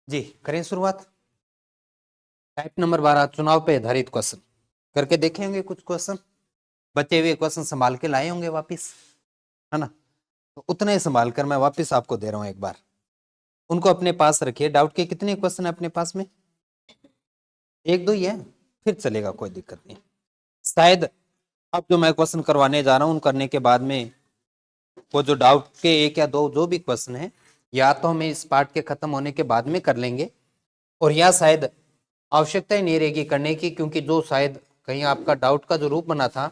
जी करें शुरुआत। Type number 12 चुनाव पे आधारित क्वेश्चन करके देखेंगे। कुछ क्वेश्चन बचे हुए क्वेश्चन संभाल के लाए होंगे वापिस, है ना? तो उतना ही संभाल कर मैं वापिस आपको दे रहा हूं। एक बार उनको अपने पास रखिए। डाउट के कितने क्वेश्चन है अपने पास में? एक दो ही है, फिर चलेगा, कोई दिक्कत नहीं। शायद अब जो मैं क्वेश्चन करवाने जा रहा हूं उन करने के बाद में वो जो डाउट के एक या दो जो भी क्वेश्चन है, या तो हमें इस पार्ट के खत्म होने के बाद में कर लेंगे, और या शायद आवश्यकता ही नहीं रहेगी करने की, क्योंकि जो शायद कहीं आपका डाउट का जो रूप बना था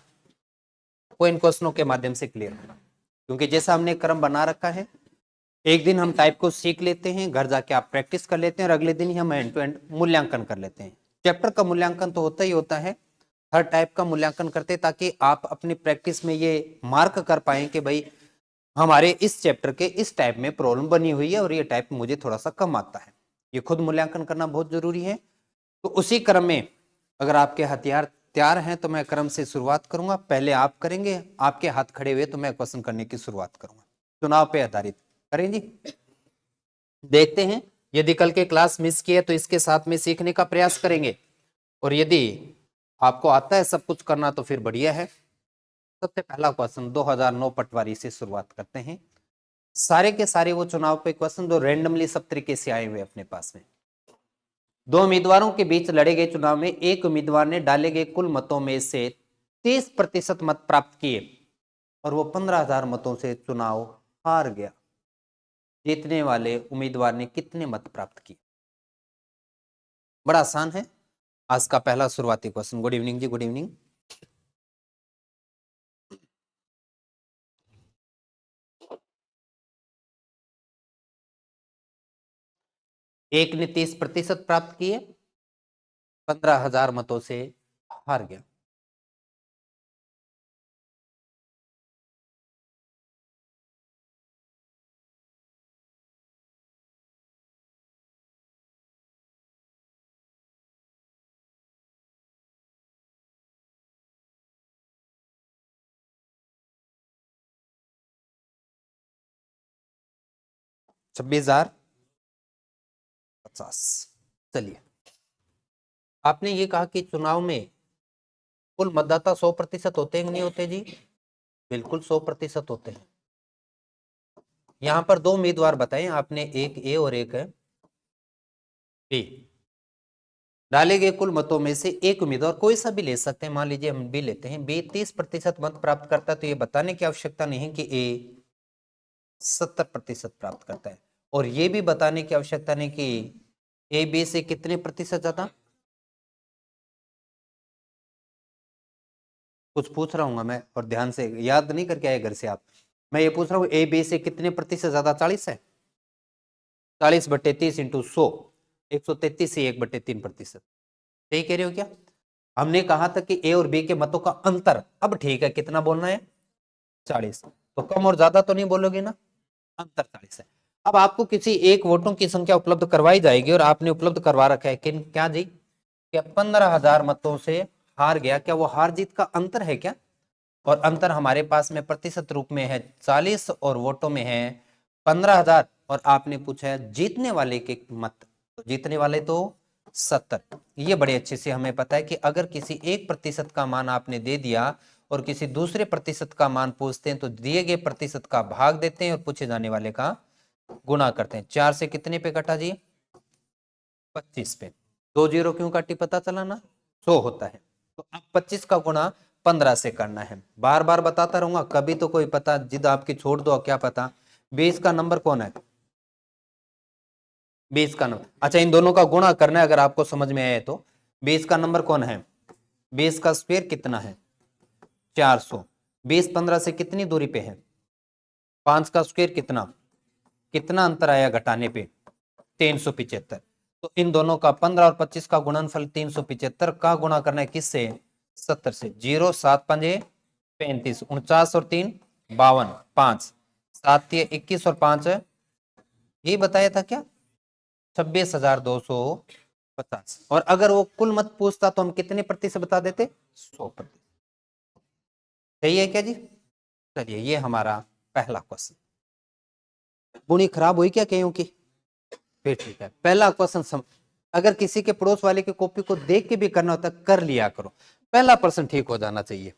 वो इन क्वेश्चनों के माध्यम से क्लियर होगा। क्योंकि जैसा हमने क्रम बना रखा है, एक दिन हम टाइप को सीख लेते हैं, घर जाके आप प्रैक्टिस कर लेते हैं, और अगले दिन ही हम एंड टू एंड मूल्यांकन कर लेते हैं। चैप्टर का मूल्यांकन तो होता ही होता है, हर टाइप का मूल्यांकन करते हैं, ताकि आप अपनी प्रैक्टिस में ये मार्क कर पाए कि भाई हमारे इस चैप्टर के इस टाइप में प्रॉब्लम बनी हुई है और ये टाइप मुझे थोड़ा सा कम आता है। ये खुद मूल्यांकन करना बहुत जरूरी है। तो उसी क्रम में अगर आपके हथियार तैयार हैं तो मैं क्रम से शुरुआत करूंगा। पहले आप करेंगे, आपके हाथ खड़े हुए तो मैं क्वेश्चन करने की शुरुआत करूंगा। चुनाव पे आधारित करें जी। देखते हैं, यदि कल के क्लास मिस किए तो इसके साथ में सीखने का प्रयास करेंगे, और यदि आपको आता है सब कुछ करना तो फिर बढ़िया है। सबसे पहला क्वेश्चन 2009 पटवारी से शुरुआत करते हैं। सारे के सारे वो चुनाव पे क्वेश्चन जो रैंडमली सब तरीके से आए हुए अपने पास में। दो उम्मीदवारों के बीच लड़े गए चुनाव में एक उम्मीदवार ने डाले गए कुल मतों में से 30% मत प्राप्त किए और वो 15,000 मतों से चुनाव हार गया। जीतने वाले उम्मीदवार ने कितने मत प्राप्त किए? बड़ा आसान है। आज का पहला शुरुआती क्वेश्चन। गुड इवनिंग जी, गुड इवनिंग। एक ने 30% प्राप्त किए, 15,000 मतों से हार गया। छब्बीस हजार 50। चलिए, आपने ये कहा कि चुनाव में कुल मतदाता 100% होते हैं कि नहीं होते जी? बिल्कुल 100% होते हैं। यहां पर दो उम्मीदवार बताए आपने, एक ए और एक है बी। डाले गए कुल मतों में से एक उम्मीदवार कोई सा भी ले सकते हैं, मान लीजिए हम बी लेते हैं, बी 30% मत प्राप्त करता है, तो ये बताने की आवश्यकता नहीं है कि ए 70% प्राप्त करता है, और ये भी बताने की आवश्यकता नहीं कि ए बी से कितने प्रतिशत ज्यादा। कुछ पूछ रहा हूँ मैं, और ध्यान से याद नहीं करके आए घर से आप। मैं ये पूछ रहा हूँ ए बी से कितने प्रतिशत ज्यादा? 40 है। 40/30 इंटू 100, 133 से 1/3%। सही कह रहे हो क्या? हमने कहा था कि ए और बी के मतों का अंतर, अब ठीक है कितना बोलना है? 40। तो कम और ज्यादा तो नहीं बोलोगे ना? अंतर 40 है। अब आपको किसी एक वोटों की संख्या उपलब्ध करवाई जाएगी, और आपने उपलब्ध करवा रखा है कि क्या जी? क्या 15,000 मतों से हार गया? क्या वो हार जीत का अंतर है क्या? और अंतर हमारे पास में प्रतिशत रूप में है 40 और वोटों में है 15,000, और आपने पूछा है जीतने वाले के मत, तो जीतने वाले तो 70। ये बड़े अच्छे से हमें पता है कि अगर किसी एक प्रतिशत का मान आपने दे दिया और किसी दूसरे प्रतिशत का मान पूछते हैं, तो दिए गए प्रतिशत का भाग देते हैं और पूछे जाने वाले का गुणा करते हैं। 4 से कितने पे कटा जी? 25 पे। 2 जीरो क्यों काटी पता चला ना? 100 होता है। तो अब 25 का गुणा 15 से करना है। बार बार बताता रहूंगा, कभी तो कोई पता जिद आपकी छोड़ दो, क्या पता। 20 का नंबर कौन है? 20 का नंबर, अच्छा इन दोनों का गुणा करना है अगर आपको समझ में आए तो। 20 का नंबर कौन है? 20 का स्क्वायर कितना है? 400। 20 15 से कितनी दूरी पे है? 5 का स्क्वायर कितना? कितना अंतर आया घटाने पे? 375। तो इन दोनों का 15 और 25 का गुणनफल 375 का गुणा करना है किससे? 70 से। 0 7 पंजे 35, 49 और 3 52, 5 7 21 और 5 ये बताया था क्या? 26,250। 50। और अगर वो कुल मत पूछता तो हम कितने प्रतिशत बता देते? 100%। सही है क्या जी? चलिए ये हमारा पहला क्वेश्चन। बुनी खराब हुई क्या कईयों की? फिर ठीक है। पहला क्वेश्चन अगर किसी के पड़ोस वाले की कॉपी को देख के भी करना होता कर लिया करो, पहला प्रश्न ठीक हो जाना चाहिए।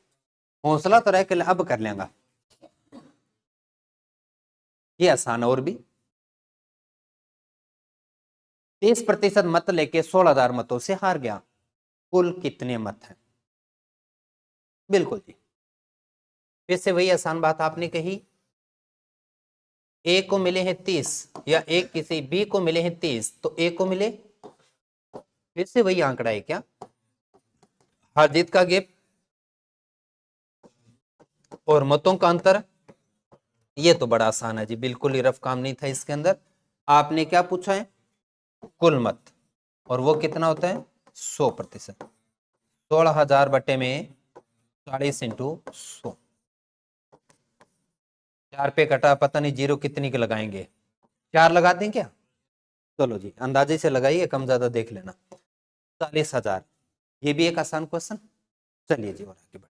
हौसला तो रह के अब कर लेगा। ये आसान और भी। 30% मत लेके 16,000 मतों से हार गया, कुल कितने मत हैं? बिल्कुल जी, फिर से वही आसान बात आपने कही। ए को मिले हैं 30 या ए किसी बी को मिले हैं 30, तो ए को मिले, फिर से वही आंकड़ा है क्या? हार जीत का गैप और मतों का अंतर। ये तो बड़ा आसान है जी, बिल्कुल ही रफ काम नहीं था इसके अंदर। आपने क्या पूछा है? कुल मत, और वो कितना होता है? 100%। 16,000 बटे में 40 इंटू 100। 4 पे कटा, पता नहीं जीरो कितनी के लगाएंगे, 4 लगा दें क्या? चलो जी अंदाजे से लगाइए, कम ज्यादा देख लेना। 40,000, ये भी एक आसान क्वेश्चन। चलिए जी और आगे बढ़।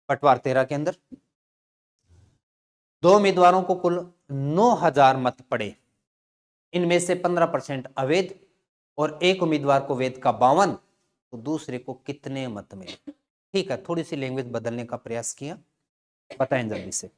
पटवार 13 के अंदर दो उम्मीदवारों को कुल 9,000 मत पड़े, इनमें से 15% अवैध और एक उम्मीदवार को वैध का 52, तो दूसरे को कितने मत मिले? ठीक है, थोड़ी सी लैंग्वेज बदलने का प्रयास किया, बताएं जल्दी से।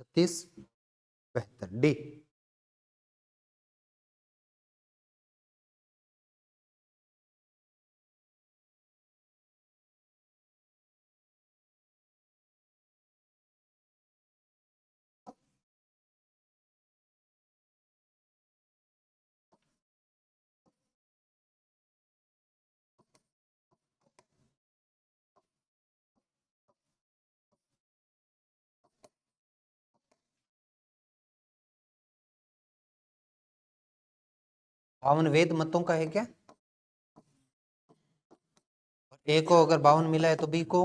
छत्तीस, बेहतर डी। बावन वेद मतों का है क्या? ए को अगर 52 मिला है तो बी को,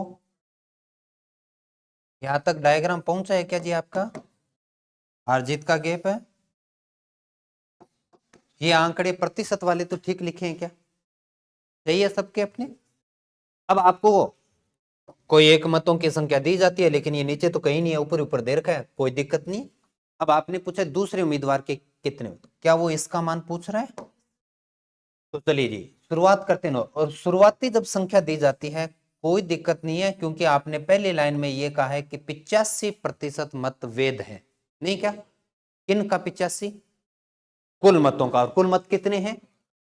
यहां तक डायग्राम पहुंचा है क्या जी आपका? हार जीत का गैप है। ये आंकड़े प्रतिशत वाले तो ठीक लिखे हैं क्या? सही है सबके अपने। अब आपको कोई एक मतों की संख्या दी जाती है, लेकिन ये नीचे तो कहीं नहीं है, ऊपर ऊपर दे रखा है, कोई दिक्कत नहीं। अब आपने पूछा दूसरे उम्मीदवार के कितने, क्या वो इसका मान पूछ रहा है? तो चलिए जी शुरुआत करते हैं। और शुरुआती जब संख्या दी जाती है कोई दिक्कत नहीं है, क्योंकि आपने पहली लाइन में ये कहा है कि 85% मत वैध है, नहीं क्या? किन का 85? कुल मतों का। और कुल मत कितने हैं?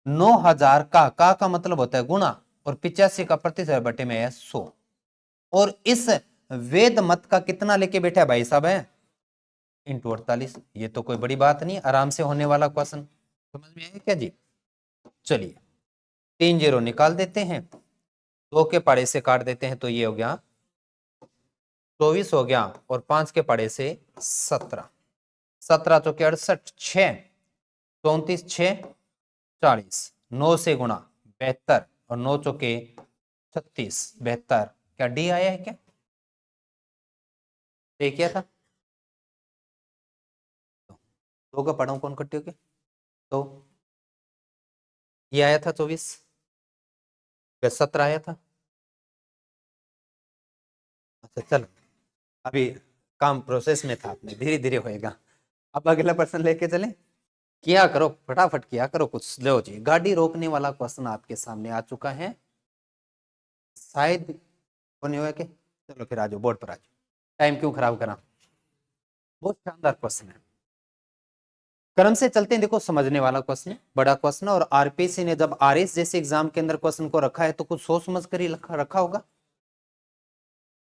9,000 का मतलब होता है गुणा, और 85 का प्रतिशत बटे में है 100। और इस वेद मत का कितना लेके बैठा है भाई साहब? है इंटू 48। ये तो कोई बड़ी बात नहीं, आराम से होने वाला क्वेश्चन। समझ में आया क्या जी? चलिए 3 जीरो निकाल देते हैं, 2 के पाड़े से काट देते हैं, तो ये हो गया 24 हो गया, और 5 के पाड़े से 17। 17 चौके 68, 6 34, 6 40, 9 से गुणा 72, और 9 चौके 36, 72। क्या डी आया है क्या? ये किया था, दो का पढ़ाऊ कौन कट्टे के, तो ये आया था 24, 17 आया था। अच्छा चलो, अभी काम प्रोसेस में था अपने, धीरे धीरे होएगा। अब अगला प्रश्न लेके चले, किया करो फटाफट, किया करो कुछ। लो जी गाड़ी रोकने वाला क्वेश्चन आपके सामने आ चुका है, शायद होने हुआ के। चलो फिर आ जाओ बोर्ड पर आ जाओ, टाइम क्यों खराब करा। बहुत शानदार क्वेश्चन है। क्रम से चलते हैं, देखो समझने वाला क्वेश्चन है, बड़ा क्वेश्चन है, और आरपीएससी ने जब आरएस जैसे एग्जाम के अंदर क्वेश्चन को रखा है तो कुछ सोच समझ कर ही रखा होगा।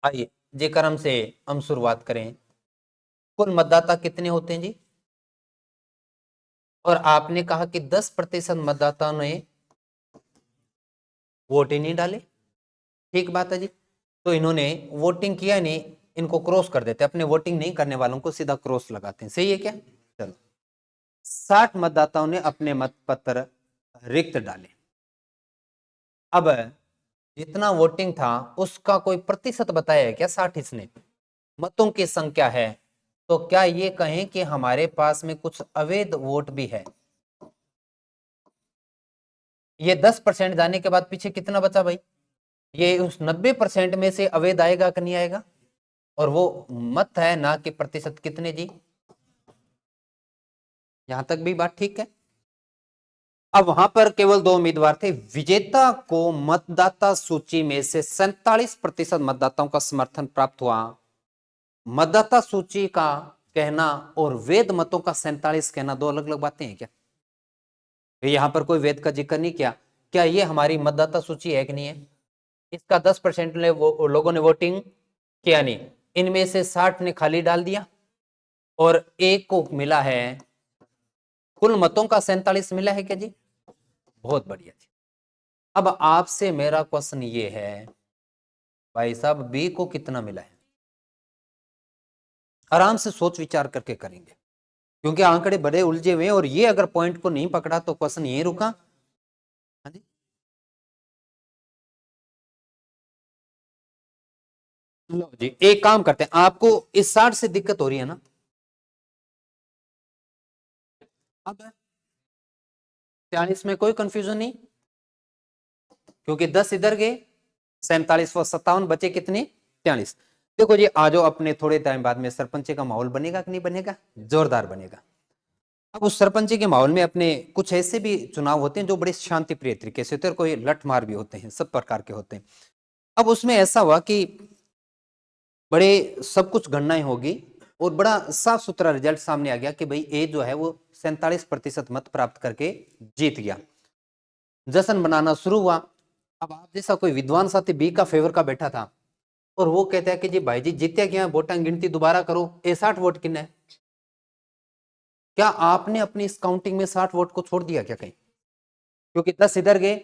आइए जे क्रम से हम शुरुआत करें। कुल मतदाता कितने होते हैं जी? और आपने कहा कि 10% मतदाताओं ने वोट ही नहीं डाले। ठीक बात है जी। तो इन्होंने वोटिंग किया नहीं, इनको क्रॉस कर देते, अपने वोटिंग नहीं करने वालों को सीधा क्रॉस लगाते हैं। सही है क्या? चलो, 60 मतदाताओं ने अपने मतपत्र रिक्त डाले। अब जितना वोटिंग था उसका कोई प्रतिशत बताया है क्या? 60 इसने मतों की संख्या है, तो क्या ये कहें कि हमारे पास में कुछ अवैध वोट भी है? ये 10% जाने के बाद पीछे कितना बचा भाई? ये उस 90% में से अवैध आएगा कि नहीं आएगा? और वो मत है ना कि प्रतिशत कितने जी? यहां तक भी बात ठीक है। अब वहां पर केवल 2 उम्मीदवार थे। विजेता को मतदाता सूची में से 47% मतदाताओं का समर्थन प्राप्त हुआ। मतदाता सूची का कहना और वैध मतों का 47 कहना दो अलग अलग बातें हैं क्या? यहां पर कोई वैध का जिक्र नहीं किया। क्या ये हमारी मतदाता सूची है कि नहीं है? इसका 10% लोगों ने वोटिंग किया नहीं, इनमें से 60 ने खाली डाल दिया और एक को मिला है, कुल मतों का 47 मिला है क्या जी? बहुत बढ़िया जी। अब आपसे मेरा क्वेश्चन ये है भाई साहब, बी को कितना मिला है? आराम से सोच विचार करके करेंगे, क्योंकि आंकड़े बड़े उलझे हुए हैं और ये अगर पॉइंट को नहीं पकड़ा तो क्वेश्चन यही रुका। हाँ जी, लो जी, एक काम करते हैं, आपको इस 60 से दिक्कत हो रही है ना? अब 40 में कोई कंफ्यूजन नहीं, क्योंकि 10 इधर गए, 47 व 57 बचे कितने? 43। देखो जी, आ जाओ, अपने थोड़े टाइम बाद में सरपंच का माहौल बनेगा कि नहीं बनेगा? जोरदार बनेगा। अब उस सरपंच के माहौल में अपने कुछ ऐसे भी चुनाव होते हैं जो बड़े शांति प्रिय तरीके से होते हैं, और कोई लठमार भी होते हैं, सब प्रकार के होते हैं। अब उसमें ऐसा हुआ कि बड़े सब कुछ गणनाएं होगी और बड़ा साफ सुथरा रिजल्ट सामने आ गया कि भाई ए जो है वो 47% मत प्राप्त करके जीत गया। जश्न मनाना शुरू हुआ। अब आप जैसा कोई विद्वान साथी बी का फेवर का बैठा था और वो कहता है कि जी भाई जी जीते क्या, वोटा गिनती दोबारा करो, ए 60 वोट किन्ने है? क्या आपने अपनी इस काउंटिंग में 60 वोट को छोड़ दिया क्या कहीं? क्योंकि 10 इधर गए,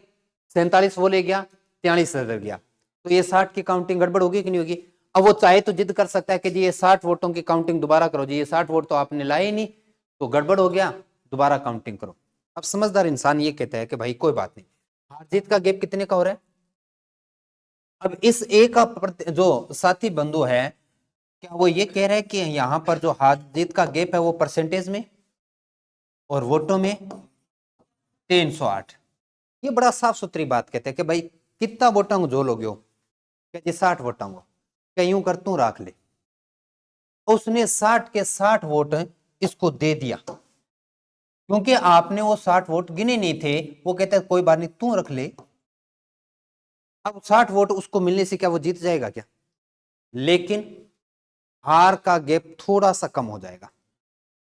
47 वो ले गया, 43 इधर गया, तो ये 60 की काउंटिंग गड़बड़ होगी कि नहीं होगी? अब वो चाहे तो जिद कर सकता है कि जी ये 60 वोटों की काउंटिंग दोबारा करो जी, ये 60 वोट तो आपने लाए ही नहीं, तो गड़बड़ हो गया, दोबारा काउंटिंग करो। अब समझदार इंसान ये कहता है कि भाई कोई बात नहीं, हार जीत का गैप कितने का हो रहा है? अब इस ए का जो साथी बंधु है, क्या वो ये कह रहा है कि यहां पर जो हार जीत का गैप है वो परसेंटेज में और वोटों में 308? ये बड़ा साफ सुथरी बात कहते हैं कि भाई कितना वोटांग जो लोगे हो, क्या जी 60 वोटांग, क्या यूं कर तू राख ले। उसने 60 के 60 वोट इसको दे दिया, क्योंकि आपने वो 60 वोट गिने नहीं थे। वो कहते हैं कोई बात नहीं तू रख ले। अब 60 वोट उसको मिलने से क्या वो जीत जाएगा क्या? लेकिन हार का गैप थोड़ा सा कम हो जाएगा,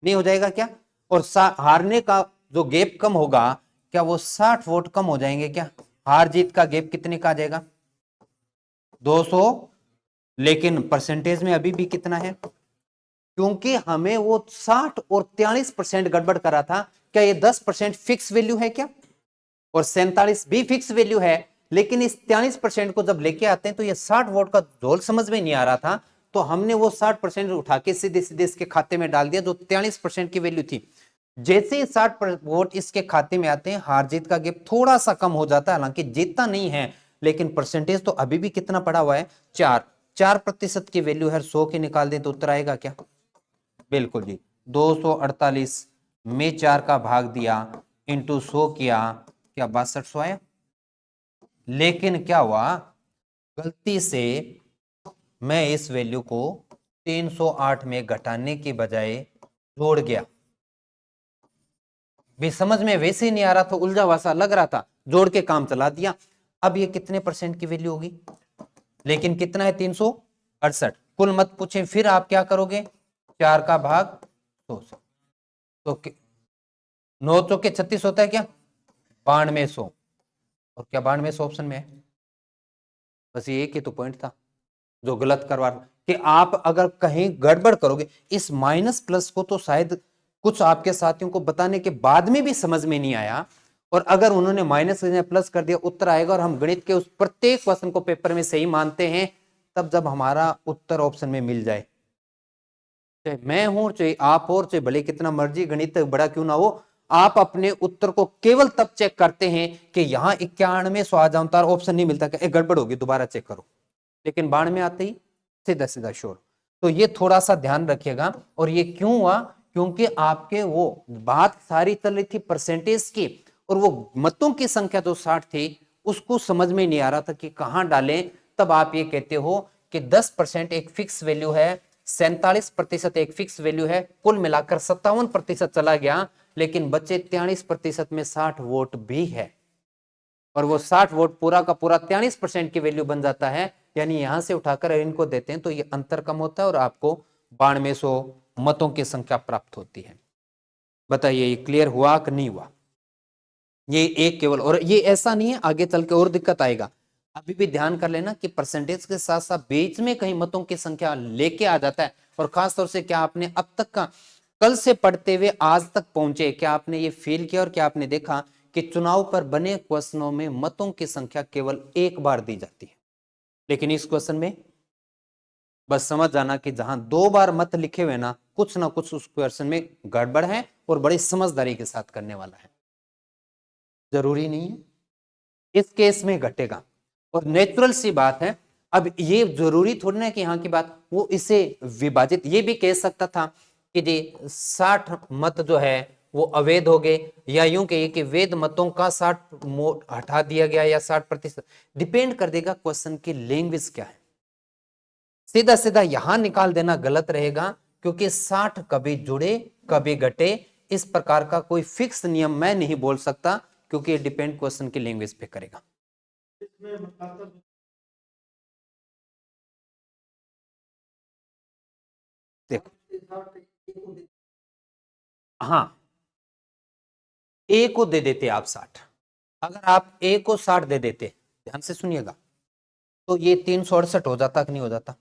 नहीं हो जाएगा क्या? और हारने का जो गैप कम होगा, क्या वो 60 वोट कम हो जाएंगे क्या? हार जीत का गैप कितने का आ जाएगा? 200। लेकिन परसेंटेज में अभी भी कितना है? क्योंकि हमें वो 60 और 43% गड़बड़ करा था। क्या ये 10% फिक्स वैल्यू है क्या? और 47 भी फिक्स वैल्यू है, लेकिन इस 43% को जब लेके आते हैं तो ये 60 वोट का झोल समझ में नहीं आ रहा था, तो हमने वो 60% उठा के सीधे सीधे इसके खाते में डाल दिया जो 43% की वैल्यू थी। जैसे ही 60 वोट इसके खाते में आते हैं, हार जीत का गैप थोड़ा सा कम हो जाता है, हालांकि जीतता नहीं है, लेकिन परसेंटेज तो अभी भी कितना पड़ा हुआ है? 4% की वैल्यू है, 100 की निकाल दें तो उत्तर आएगा क्या? बिल्कुल जी, 248 में 4 का भाग दिया, इंटू 100 किया, क्या 6200 आया? लेकिन क्या हुआ, गलती से मैं इस वैल्यू को 308 में घटाने के बजाय जोड़ गया। भी समझ में वैसे ही नहीं आ रहा था, उलझा हुआ सा लग रहा था, जोड़ के काम चला दिया। अब ये कितने परसेंट की वैल्यू होगी? लेकिन कितना है? 368। कुल मत पूछे, फिर आप क्या करोगे? 4 का भाग 100 से, तो 9 चौके 36 होता है क्या? 9200। और क्या 9200 ऑप्शन में है? बस ये एक ही तो पॉइंट था जो गलत करवा, कि आप अगर कहीं गड़बड़ करोगे, इस माइनस प्लस को तो शायद कुछ आपके साथियों को बताने के बाद में भी समझ में नहीं आया, और अगर उन्होंने माइनस प्लस कर दिया उत्तर आएगा, और हम गणित के उस प्रत्येक क्वेश्चन को पेपर में सही मानते हैं तब जब हमारा उत्तर ऑप्शन में मिल जाए, चाहे मैं हूं चाहे आप हो, चाहे भले कितना मर्जी गणित बड़ा क्यों ना हो, आप अपने उत्तर को केवल तब चेक करते हैं कि यहां 91 आ जाता ऑप्शन नहीं मिलता, कि गड़बड़ होगी दोबारा चेक करो, लेकिन बाढ़ में आते ही सीधा सीधा शोर। तो ये थोड़ा सा ध्यान रखिएगा। और ये क्यों हुआ? क्योंकि आपके वो बात सारी चल रही थी परसेंटेज की, और वो मतों की संख्या जो 60 थी उसको समझ में नहीं आ रहा था कि कहां डालें। तब आप ये कहते हो कि 10% एक फिक्स वैल्यू है, 47% एक फिक्स वैल्यू है, कुल मिलाकर 57% चला गया, लेकिन बचे 43% में 60 वोट भी है, और वो 60 वोट पूरा का पूरा 43% की वैल्यू बन जाता है। यानी यहां से उठाकर इनको देते हैं तो ये अंतर कम होता है और आपको 9200 मतों की संख्या प्राप्त होती है। बताइए ये क्लियर हुआ कि नहीं हुआ? ये एक केवल, और ये ऐसा नहीं है आगे चल के और दिक्कत आएगा, अभी भी ध्यान कर लेना कि परसेंटेज के साथ साथ बीच में कहीं मतों की संख्या लेके आ जाता है। और खासतौर से क्या आपने अब तक का कल से पढ़ते हुए आज तक पहुंचे, क्या आपने ये फील किया और क्या आपने देखा कि चुनाव पर बने क्वेश्चनों में मतों की संख्या केवल एक बार दी जाती है, लेकिन इस क्वेश्चन में बस समझ जाना कि जहां 2 बार मत लिखे हुए ना कुछ उस क्वेश्चन में गड़बड़ है और बड़ी समझदारी के साथ करने वाला है। जरूरी नहीं है इस केस में घटेगा, और नेचुरल सी बात है। अब ये जरूरी थोड़ी ना कि यहाँ की बात वो इसे विभाजित, ये भी कह सकता था कि जी 60 मत जो है वो अवैध हो गए, या यूं कहिए कि वेद मतों का 60 हटा दिया गया या 60%, डिपेंड कर देगा क्वेश्चन की लैंग्वेज क्या है। सीधा सीधा यहां निकाल देना गलत रहेगा, क्योंकि 60 कभी जुड़े कभी घटे, इस प्रकार का कोई फिक्स नियम मैं नहीं बोल सकता, क्योंकि ये डिपेंड क्वेश्चन की लैंग्वेज पे करेगा। देखो, हाँ, ए को दे देते आप 60, अगर आप ए को 60 दे देते, ध्यान से सुनिएगा, तो ये 368 हो जाता कि नहीं हो जाता?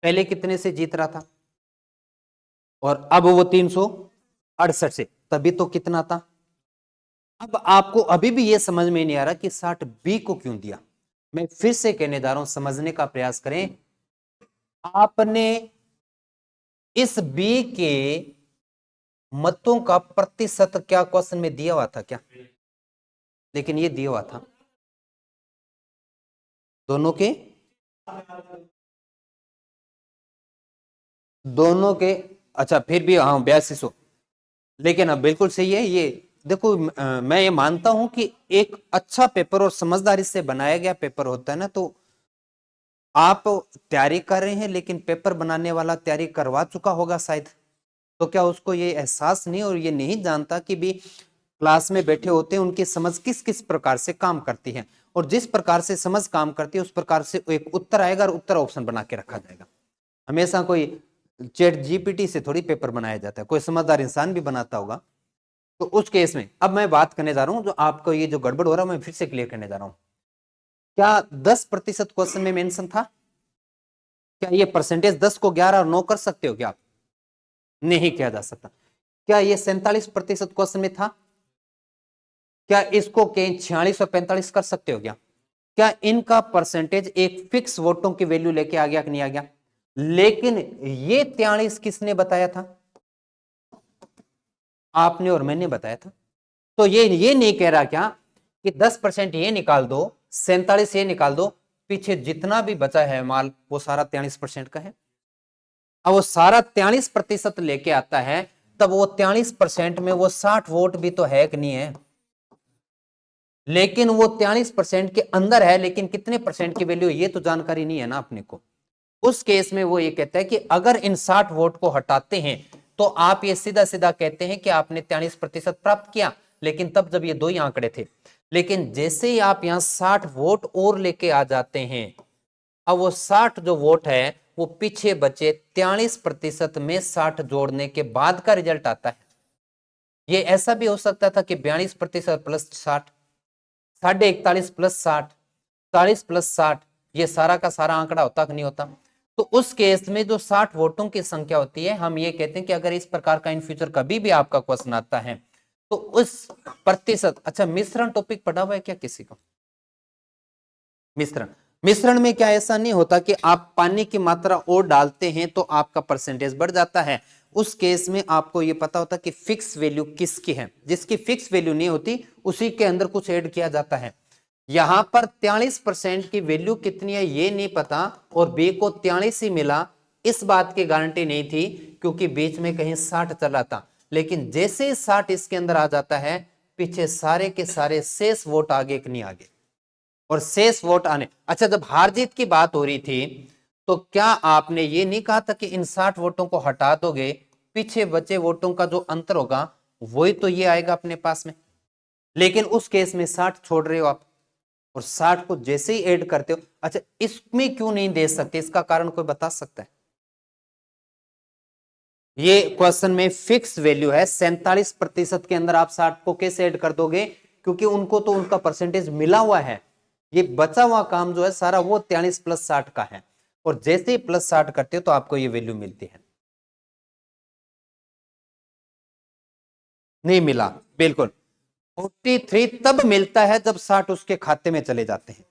पहले कितने से जीत रहा था, और अब वो 368 से, तभी तो कितना था। अब आपको अभी भी ये समझ में नहीं आ रहा कि 60 बी को क्यों दिया। मैं फिर से कहने जा रहा हूं, समझने का प्रयास करें। आपने इस बी के मतों का प्रतिशत क्या क्वेश्चन में दिया हुआ था क्या? लेकिन ये दिया हुआ था दोनों के, दोनों के, अच्छा फिर भी हाँ 8200, लेकिन अब बिल्कुल सही है ये। देखो मैं ये मानता हूं कि एक अच्छा पेपर और समझदारी से बनाया गया पेपर होता है ना, तो आप तैयारी कर रहे हैं लेकिन पेपर बनाने वाला तैयारी करवा चुका होगा शायद, तो क्या उसको ये एहसास नहीं और ये नहीं जानता कि भी क्लास में बैठे होते हैं उनकी समझ किस किस प्रकार से काम करती है, और जिस प्रकार से समझ काम करती है उस प्रकार से एक उत्तर आएगा और उत्तर ऑप्शन बना के रखा जाएगा। हमेशा कोई चैट जीपीटी से थोड़ी पेपर बनाया जाता है, कोई समझदार इंसान भी बनाता होगा। तो उस केस में अब मैं बात करने जा रहा हूं, जो आपको ये जो गड़बड़ हो रहा है मैं फिर से क्लियर करने जा रहा हूं। क्या 10% क्वेश्चन में मेंशन था? क्या ये परसेंटेज 10 को 11 और 9 कर सकते हो क्या आप? नहीं किया जा सकता। क्या ये 47% क्वेश्चन में था? क्या इसको कहीं 46 और 45 कर सकते हो क्या? क्या इनका परसेंटेज एक फिक्स वोटों की वैल्यू लेके आ गया कि नहीं आ गया? लेकिन ये 43 किसने बताया था? आपने और मैंने बताया था। तो ये नहीं कह रहा क्या कि 10% ये निकाल दो, 47 ये निकाल दो, पीछे जितना भी बचा है माल वो सारा 43% का है। अब वो सारा 43% लेके आता है, तब वो 43% में वो 60 वोट भी तो है कि नहीं है? लेकिन वो 43% के अंदर है, लेकिन कितने परसेंट की वैल्यू ये तो जानकारी नहीं है ना अपने को। उस केस में वो ये कहता है कि अगर इन 60 वोट को हटाते हैं तो आप ये सीधा सीधा कहते हैं कि आपने 43% प्राप्त किया, लेकिन तब जब ये दो ही आंकड़े थे। लेकिन जैसे ही आप यहां 60 वोट और लेके आ जाते हैं, अब वो 60 जो वोट है वो पीछे बचे 43% में 60 जोड़ने के बाद का रिजल्ट आता है। ये ऐसा भी हो सकता था कि 42% प्लस 60, 41.5 प्लस 60, 40 प्लस 60, ये सारा का सारा आंकड़ा होता कि नहीं होता। तो उस केस में जो 60 वोटों की संख्या होती है, हम ये कहते हैं कि अगर इस प्रकार का इन फ्यूचर कभी भी आपका क्वेश्चन आता है तो उस प्रतिशत। अच्छा, मिश्रण टॉपिक पढ़ा हुआ है क्या किसी को? मिश्रण, मिश्रण में क्या ऐसा नहीं होता कि आप पानी की मात्रा और डालते हैं तो आपका परसेंटेज बढ़ जाता है? उस केस में आपको यह पता होता कि फिक्स वैल्यू किसकी है, जिसकी फिक्स वैल्यू नहीं होती उसी के अंदर कुछ ऐड किया जाता है। यहां पर 43% की वैल्यू कितनी है ये नहीं पता, और बी को 43 ही मिला, इस बात की गारंटी नहीं थी क्योंकि बीच में कहीं 60 चला था। लेकिन जैसे 60 इसके अंदर आ जाता है, पीछे सारे के सारे शेष वोट आगे कि नहीं आगे, और शेष वोट आने। अच्छा, जब हार जीत की बात हो रही थी तो क्या आपने ये नहीं कहा था कि इन 60 वोटों को हटा दोगे, पीछे बचे वोटों का जो अंतर होगा वही तो ये आएगा अपने पास में? लेकिन उस केस में 60 छोड़ रहे हो आप, और 60 को जैसे ही ऐड करते हो। अच्छा, इसमें क्यों नहीं दे सकते, इसका कारण कोई बता सकता है? ये क्वेश्चन में फिक्स वैल्यू है 47% के अंदर आप 60 को कैसे ऐड कर दोगे, क्योंकि उनको तो उनका परसेंटेज मिला हुआ है। ये बचा हुआ काम जो है सारा वो 43 प्लस 60 का है, और जैसे ही प्लस 60 करते हो तो आपको ये वैल्यू मिलती है। नहीं मिला, बिल्कुल। 43 तब मिलता है जब 60 उसके खाते में चले जाते हैं।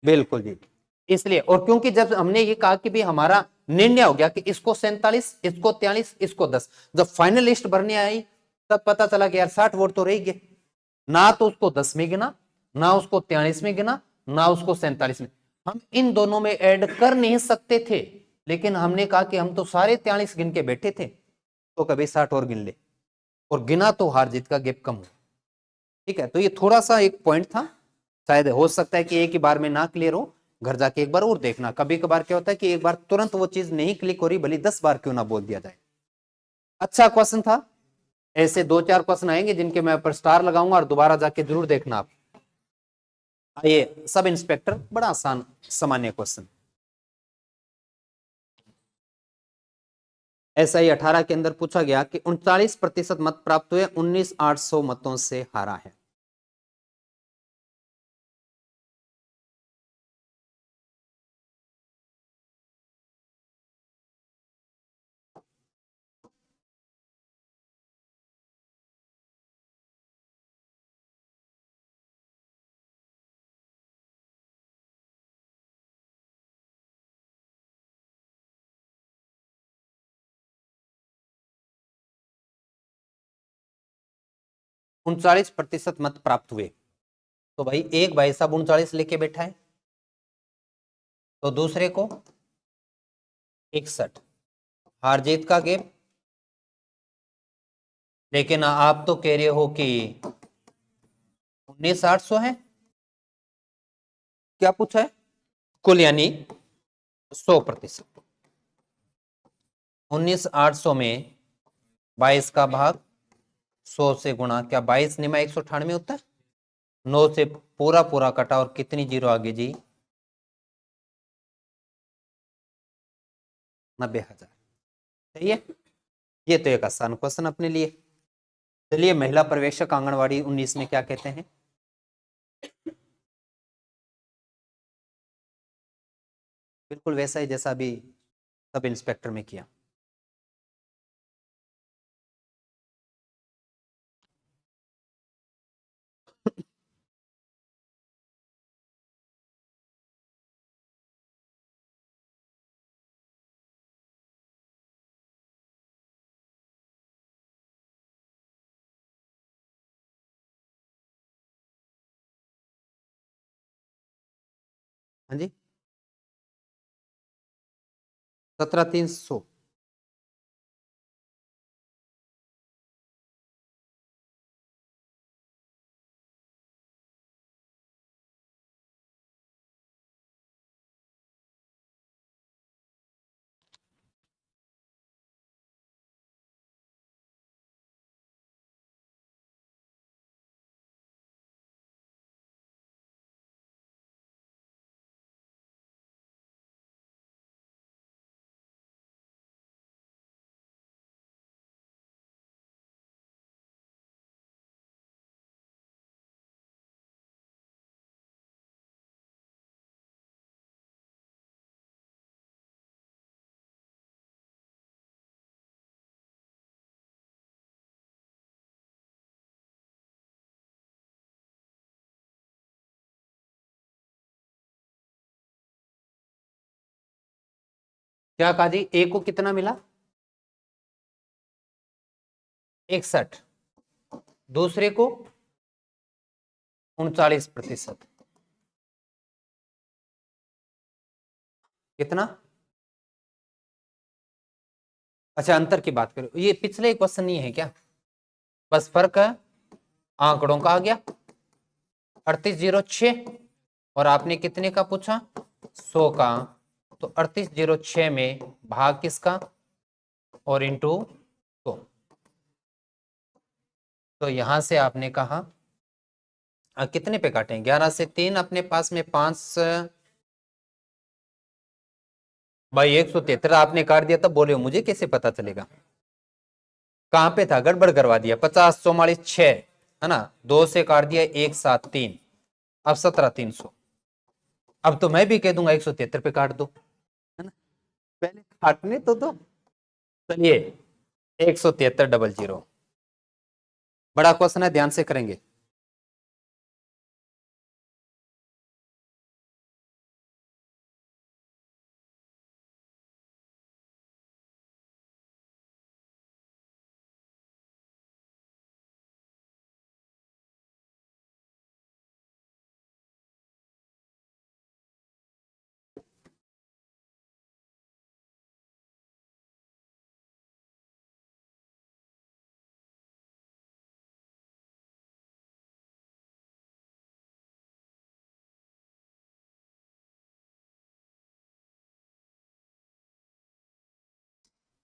बिल्कुल जी। इसलिए, और क्योंकि जब हमने ये कहा कि भी हमारा निर्णय हो गया कि इसको 47, इसको 43, इसको 10, जब फाइनल लिस्ट भरने आई तब पता चला कि यार 60 वोट तो रह गए, ना तो उसको 10 में गिना, ना उसको 43 में गिना, ना उसको 47 में। हम इन दोनों में ऐड कर नहीं सकते थे, लेकिन हमने कहा कि हम तो सारे 43 गिन के बैठे थे, तो कभी 60 और गिन ले, और गिना तो हार जीत का गैप कम हो। ठीक है, तो ये थोड़ा सा एक पॉइंट था, शायद हो सकता है कि एक ही बार में ना क्लियर हो, घर जाके एक बार और देखना। कभी कभार क्या होता है कि एक बार तुरंत वो चीज नहीं क्लिक हो रही, भले 10 बार क्यों ना बोल दिया जाए। अच्छा क्वेश्चन था। ऐसे 2-4 क्वेश्चन आएंगे जिनके मैं ऊपर स्टार लगाऊंगा, और दोबारा जाके जरूर देखना आप। आइए, सब इंस्पेक्टर, बड़ा आसान सामान्य क्वेश्चन। SI 18 के अंदर पूछा गया कि 39% मत प्राप्त हुए, 19,800 मतों से हारा है। उनचालीस प्रतिशत मत प्राप्त हुए, तो भाई एक भाई साहब 39 लेके बैठा है, तो दूसरे को 61, हार जीत का गेम। लेकिन आप तो कह रहे हो कि 19,800 है, क्या पूछा है? कुल यानी 100%। 19,800 में 22 का भाग 100 से गुणा, क्या 22 निमा 198 होता है? 9 से पूरा पूरा कटा, और कितनी जीरो आगे जी? 90,000। सही है। ये तो एक आसान क्वेश्चन अपने लिए। चलिए, महिला पर्यवेक्षक आंगनवाड़ी 19 में क्या कहते हैं? बिल्कुल वैसा ही जैसा भी सब इंस्पेक्टर में किया। हाँ जी, 17,300। क्या कहा जी, ए को कितना मिला 61, दूसरे को 39%, कितना? अच्छा अंतर की बात करो, ये पिछले क्वेश्चन नहीं है क्या, बस फर्क है आंकड़ों का आ गया 3806 और आपने कितने का पूछा 100 का, तो 3806 में भाग किसका और इंटू 100, तो यहां से आपने कहा कितने पे काटें 11 से 3 अपने पास में 5 भाई 173 आपने काट दिया, तब बोले मुझे कैसे पता चलेगा, कहां पे था गड़बड़ करवा दिया, 50 44 6 है ना, 2 से काट दिया 1 7 3, अब 17 300, अब तो मैं भी कह दूंगा 173 पे काट दो, है ना, पहले काटने तो दो। चलिए 173 00, बड़ा क्वेश्चन है ध्यान से करेंगे।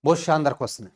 बहुत शानदार क्वेश्चन है।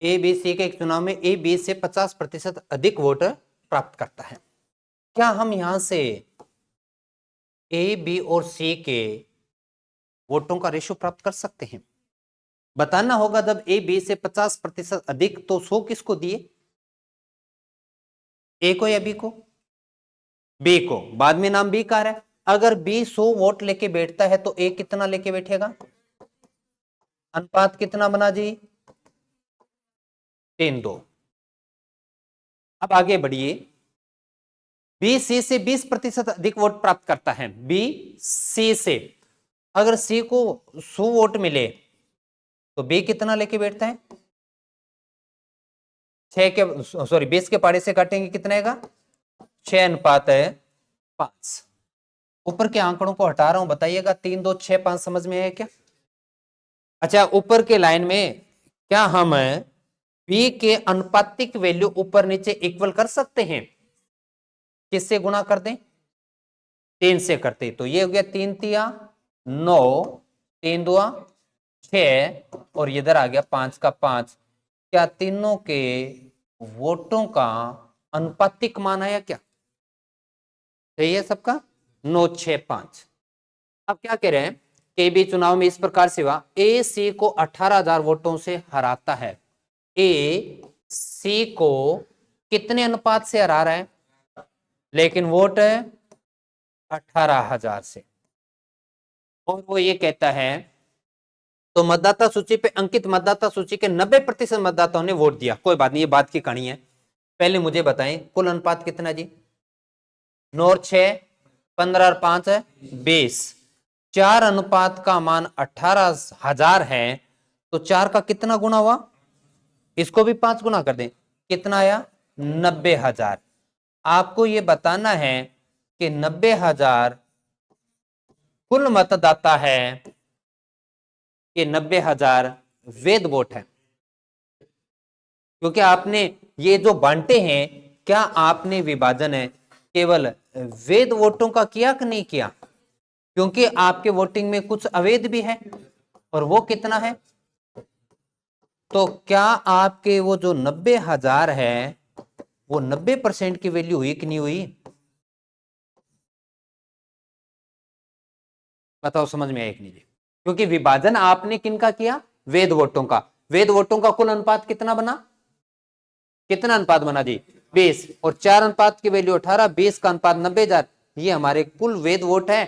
ए बी सी के एक चुनाव में ए बी से 50% अधिक वोट प्राप्त करता है, क्या हम यहां से ए बी और सी के वोटों का रेशो प्राप्त कर सकते हैं? बताना होगा जब ए बी से 50% अधिक, तो 100 किसको दिए, ए को या बी को? बी को, बाद में नाम बी का आ रहा है, अगर बी 100 वोट लेके बैठता है तो ए कितना लेके बैठेगा, अनुपात कितना बना जी 3-2। अब आगे बढ़िए, बी सी से 20% अधिक वोट प्राप्त करता है, बी सी से, अगर सी को 100 वोट मिले तो बी कितना लेके बैठता है, 6 के सॉरी 20 के पाड़े से काटेंगे कितना आएगा 6:5। ऊपर के आंकड़ों को हटा रहा हूं, बताइएगा 3 2 6 5 समझ में आया क्या? अच्छा ऊपर के लाइन में क्या हम बी के अनुपातिक वैल्यू ऊपर नीचे इक्वल कर सकते हैं, किससे गुणा कर दें 3 से करते, तो ये हो गया 3 तिया 9, 3 दुआ 6 और इधर आ गया 5 का 5, क्या तीनों के वोटों का अनुपातिक मान आया क्या, सही है सबका 9 6 5। अब क्या कह रहे हैं, केबी चुनाव में इस प्रकार से हुआ, ए सी को 18,000 वोटों से हराता है, ए सी को कितने अनुपात से हरा रहा है, लेकिन वोट 18,000 से, और वो ये कहता है तो मतदाता सूची पे अंकित मतदाता सूची के 90% मतदाताओं ने वोट दिया, कोई बात नहीं ये बात की कहानी है, पहले मुझे बताएं कुल अनुपात कितना जी 9 और 6 15 और 5 है 20, 4 अनुपात का मान 18,000 है, तो 4 का कितना गुना हुआ, इसको भी 5 गुना कर दें, कितना आया 90,000, आपको ये बताना है कि 90,000 कुल मतदाता है कि 90,000 वैध वोट है। क्योंकि आपने ये जो बांटे हैं, क्या आपने विभाजन है केवल वैध वोटों का किया कि नहीं किया? क्योंकि आपके वोटिंग में कुछ अवैध भी है, और वो कितना है? तो क्या आपके वो जो 90,000 है वो 90% की वैल्यू हुई कि नहीं हुई? बताओ समझ में आया कि नहीं? क्योंकि विभाजन आपने किनका किया? वैध वोटों का। वैध वोटों का कुल अनुपात कितना बना? कितना अनुपात बना जी? 20। और 4 अनुपात की वैल्यू 18, 20 का अनुपात 90,000। ये हमारे कुल वैध वोट है।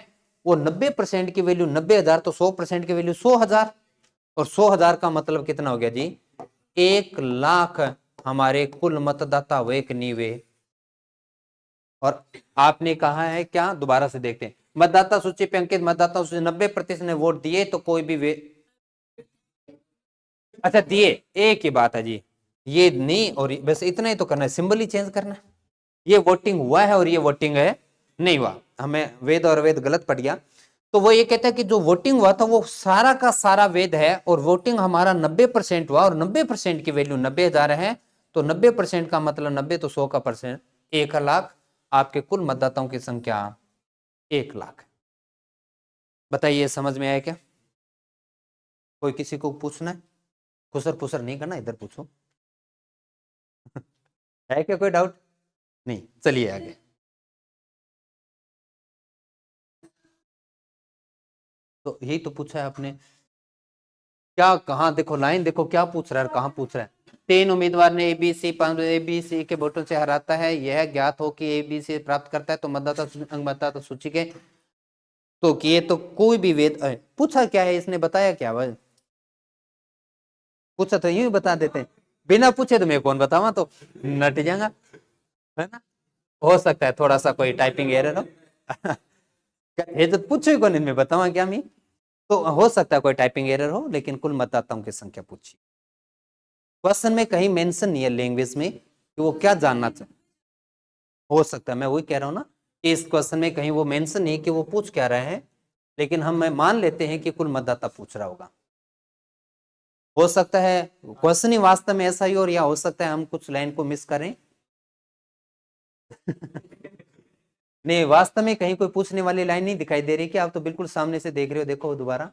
वो 90% की वैल्यू 90,000, तो 100% की वैल्यू 100,000। और 100,000 का मतलब कितना हो गया जी? 1,00,000 हमारे कुल मतदाता हुए कि नहीं हुए? और आपने कहा है क्या? दोबारा से देखते हैं। मतदाता सूची पे अंकित मतदाता सूची 90% ने वोट दिए तो कोई भी अच्छा दिए, एक ही बात है जी। ये नहीं, और बस इतना ही तो करना है, सिंबल ही चेंज करना है। ये वोटिंग हुआ है और ये वोटिंग है नहीं हुआ। हमें वेद और वेद गलत पड़ गया। तो वो ये कहता है कि जो वोटिंग हुआ था वो सारा का सारा वेद है, और वोटिंग हमारा 90% हुआ, और 90% की वैल्यू 90,000 है। तो 90% का मतलब 90 तो 100 का परसेंट 1,00,000। आपके कुल मतदाताओं की संख्या 1,00,000। बताइए समझ में आया क्या? कोई किसी को पूछना है? खुसर फुसर नहीं करना, इधर पूछो। है क्या कोई डाउट? नहीं, चलिए आगे। तो यही तो पूछा है आपने। क्या कहाँ देखो, लाइन देखो क्या पूछ रहा है, कहाँ पूछ रहा है। 3 उम्मीदवार ने एबीसी एबीसी के वोटों से हराता है, यह ज्ञात हो कि एबीसी प्राप्त करता है तो मतदाता सूची के तो किए तो कोई भी वेद पूछा क्या है इसने, बताया क्या? वह पूछा तो यूं ही बता देते हैं, बिना पूछे तो मैं कौन बतावा, तो नट जाऊंगा, है ना? हो सकता है थोड़ा सा कोई टाइपिंग एरर हो। ये तो पूछे कौन, इनमें बतावा क्या मैं? तो हो सकता है कोई टाइपिंग एरर हो, लेकिन कुल मतदाताओं की संख्या पूछी। क्वेश्चन में कहीं मेंशन नहीं है लैंग्वेज में कि वो क्या जानना चाहते। हो सकता है, मैं वही कह रहा हूं ना, कि इस क्वेश्चन में कहीं वो मेंशन नहीं कि वो पूछ क्या रहे हैं, लेकिन हम मान लेते हैं कि कुल मतदाता पूछ रहा होगा। हो सकता है क्वेश्चन ही वास्तव में ऐसा ही, और या हो सकता है हम कुछ लाइन को मिस करें। नहीं, वास्तव में कहीं कोई पूछने वाली लाइन नहीं दिखाई दे रही कि आप तो बिल्कुल सामने से देख रहे हो, देखो दोबारा।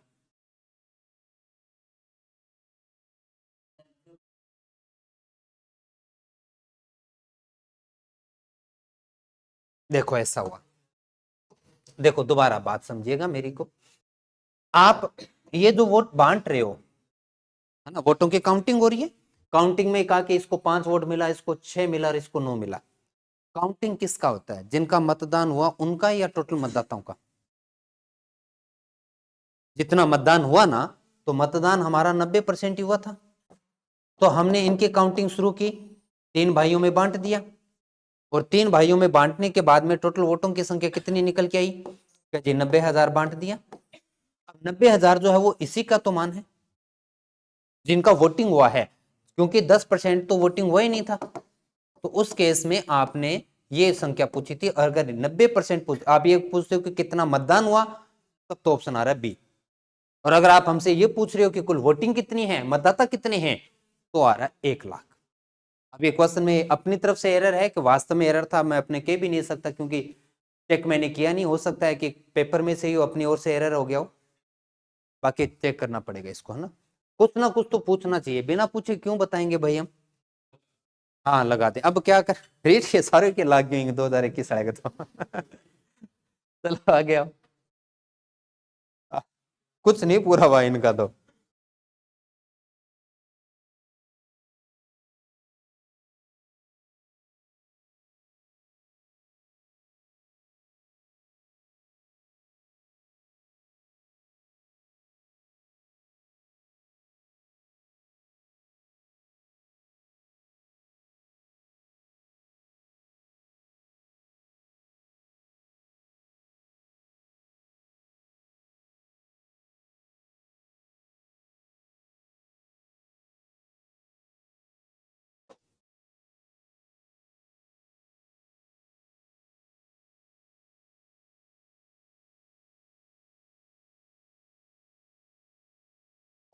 देखो ऐसा हुआ, देखो दोबारा बात समझिएगा मेरी को। आप ये जो वोट बांट रहे हो, है ना, वोटों की काउंटिंग हो रही है। काउंटिंग में कहा कि इसको 5 वोट मिला, इसको 6 मिला और इसको 9 मिला। काउंटिंग किसका होता है? जिनका मतदान हुआ उनका, या टोटल मतदाताओं का? जितना मतदान हुआ ना, तो मतदान हमारा 90% ही हुआ था। तो हमने इनकी काउंटिंग शुरू की, 3 भाइयों में बांट दिया, और 3 भाइयों में बांटने के बाद में टोटल वोटों की संख्या कितनी निकल के आई? क्या जी? 90,000 बांट दिया। अब 90,000 जो है वो इसी का तो मान है जिनका वोटिंग हुआ है, क्योंकि 10% तो वोटिंग हुआ ही नहीं था। तो उस केस में आपने ये संख्या पूछी थी, और अगर 90% पूछ, आप ये पूछते हो कि कितना मतदान हुआ, तब तो ऑप्शन आ रहा है बी। और अगर आप हमसे ये पूछ रहे हो कि कुल वोटिंग कितनी है, मतदाता कितने हैं, तो आ रहा है 1,00,000। अब ये क्वेश्चन में अपनी तरफ से एरर है कि वास्तव में एरर था, मैं अपने कह भी नहीं सकता, क्योंकि चेक मैंने किया नहीं। हो सकता है कि पेपर में से ही अपनी ओर से एरर हो गया हो, बाकी चेक करना पड़ेगा इसको, है ना? कुछ ना कुछ तो पूछना चाहिए, बिना पूछे क्यों बताएंगे भाई हम। हाँ लगा दे, अब क्या कर, रेट के सारे के लाग गए 2021 आएगा तो। चलो आ गया। कुछ नहीं पूरा हुआ इनका तो।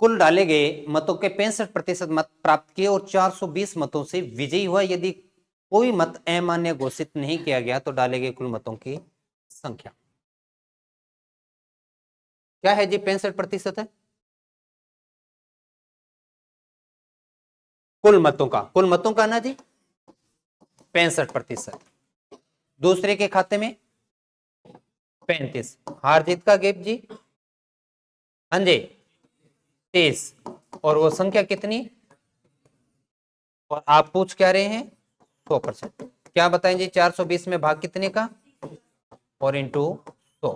कुल डाले गए मतों के 65% मत प्राप्त किए और 420 मतों से विजयी हुआ। यदि कोई मत अमान्य घोषित नहीं किया गया तो डाले गए कुल मतों की संख्या क्या है जी? 65% है कुल मतों का ना जी, 65%। दूसरे के खाते में 35। हार जीत का गेप जी, हाँ जी 30। और वो संख्या कितनी? और आप पूछ क्या रहे हैं? 100%। क्या बताएं जी? 420 में भाग कितने का और इंटू 100,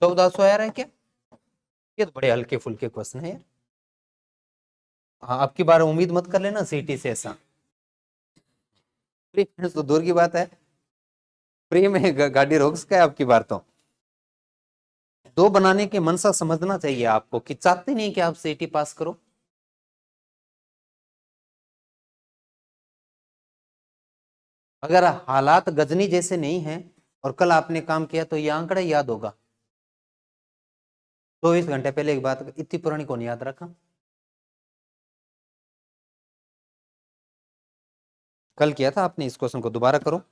1400 आ रहा है क्या? ये तो बड़े हल्के फुल्के क्वेश्चन है यार। हाँ, अब की बार उम्मीद मत कर लेना सीटी से ऐसा, तो दूर की बात है। फ्री में गाड़ी रोक सके आपकी बार तो। दो बनाने की मनसा समझना चाहिए आपको कि चाहते नहीं कि आप सीटी पास करो। अगर हालात गजनी जैसे नहीं है और कल आपने काम किया तो ये आंकड़ा याद होगा। 24 घंटे पहले एक बात इतनी पुरानी कौन याद रखा? कल किया था आपने, इस क्वेश्चन को दोबारा करो।